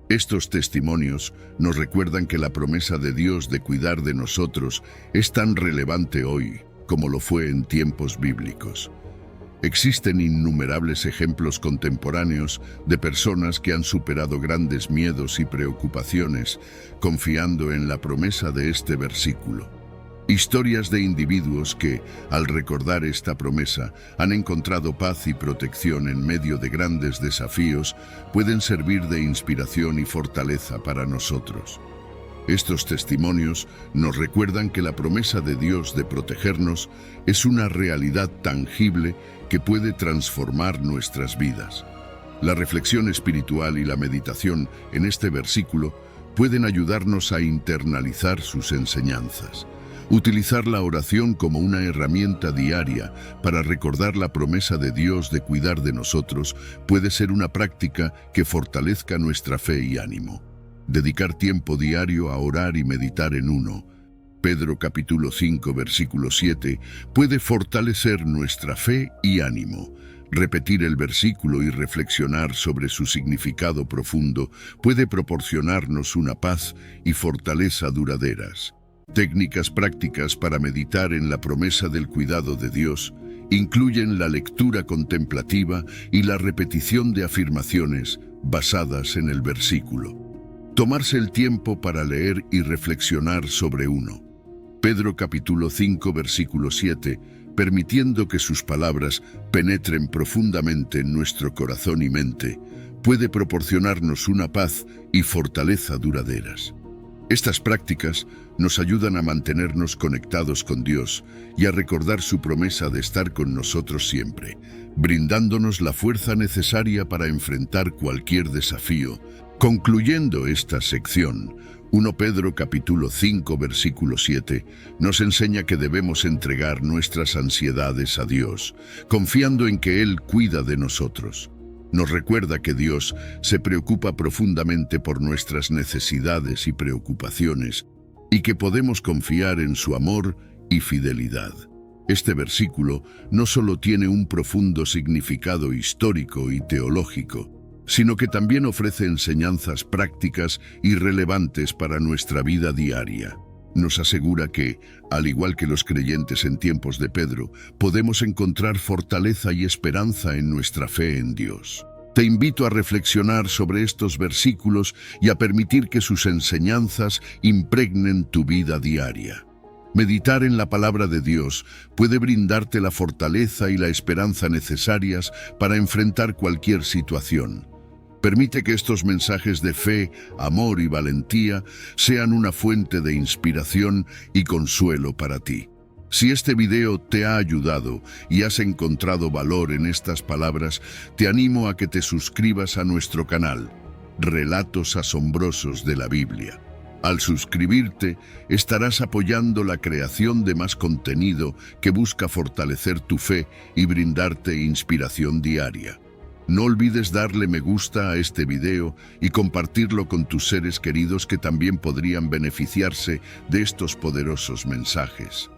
Estos testimonios nos recuerdan que la promesa de Dios de cuidar de nosotros es tan relevante hoy como lo fue en tiempos bíblicos. Existen innumerables ejemplos contemporáneos de personas que han superado grandes miedos y preocupaciones, confiando en la promesa de este versículo. Historias de individuos que, al recordar esta promesa, han encontrado paz y protección en medio de grandes desafíos, pueden servir de inspiración y fortaleza para nosotros. Estos testimonios nos recuerdan que la promesa de Dios de protegernos es una realidad tangible que puede transformar nuestras vidas. La reflexión espiritual y la meditación en este versículo pueden ayudarnos a internalizar sus enseñanzas. Utilizar la oración como una herramienta diaria para recordar la promesa de Dios de cuidar de nosotros puede ser una práctica que fortalezca nuestra fe y ánimo. Dedicar tiempo diario a orar y meditar en 1 Pedro capítulo 5 versículo 7 puede fortalecer nuestra fe y ánimo. Repetir el versículo y reflexionar sobre su significado profundo puede proporcionarnos una paz y fortaleza duraderas. Técnicas prácticas para meditar en la promesa del cuidado de Dios incluyen la lectura contemplativa y la repetición de afirmaciones basadas en el versículo. Tomarse el tiempo para leer y reflexionar sobre uno. Pedro capítulo 5 versículo 7, permitiendo que sus palabras penetren profundamente en nuestro corazón y mente, puede proporcionarnos una paz y fortaleza duraderas. Estas prácticas nos ayudan a mantenernos conectados con Dios y a recordar su promesa de estar con nosotros siempre, brindándonos la fuerza necesaria para enfrentar cualquier desafío. Concluyendo esta sección, 1 Pedro capítulo 5 versículo 7 nos enseña que debemos entregar nuestras ansiedades a Dios, confiando en que Él cuida de nosotros. Nos recuerda que Dios se preocupa profundamente por nuestras necesidades y preocupaciones y que podemos confiar en su amor y fidelidad. Este versículo no solo tiene un profundo significado histórico y teológico, sino que también ofrece enseñanzas prácticas y relevantes para nuestra vida diaria. Nos asegura que, al igual que los creyentes en tiempos de Pedro, podemos encontrar fortaleza y esperanza en nuestra fe en Dios. Te invito a reflexionar sobre estos versículos y a permitir que sus enseñanzas impregnen tu vida diaria. Meditar en la palabra de Dios puede brindarte la fortaleza y la esperanza necesarias para enfrentar cualquier situación. Permite que estos mensajes de fe, amor y valentía sean una fuente de inspiración y consuelo para ti. Si este video te ha ayudado y has encontrado valor en estas palabras, te animo a que te suscribas a nuestro canal, Relatos Asombrosos de la Biblia. Al suscribirte, estarás apoyando la creación de más contenido que busca fortalecer tu fe y brindarte inspiración diaria. No olvides darle me gusta a este video y compartirlo con tus seres queridos que también podrían beneficiarse de estos poderosos mensajes.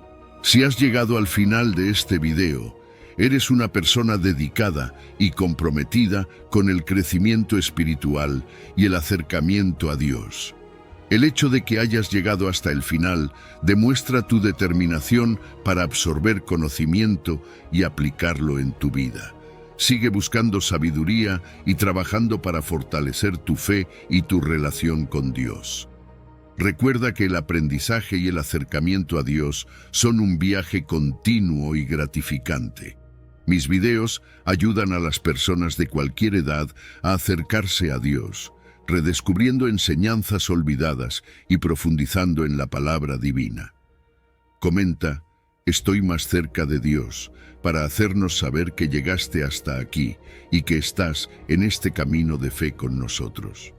Si has llegado al final de este video, eres una persona dedicada y comprometida con el crecimiento espiritual y el acercamiento a Dios. El hecho de que hayas llegado hasta el final demuestra tu determinación para absorber conocimiento y aplicarlo en tu vida. Sigue buscando sabiduría y trabajando para fortalecer tu fe y tu relación con Dios. Recuerda que el aprendizaje y el acercamiento a Dios son un viaje continuo y gratificante. Mis videos ayudan a las personas de cualquier edad a acercarse a Dios, redescubriendo enseñanzas olvidadas y profundizando en la palabra divina. Comenta, estoy más cerca de Dios, para hacernos saber que llegaste hasta aquí y que estás en este camino de fe con nosotros.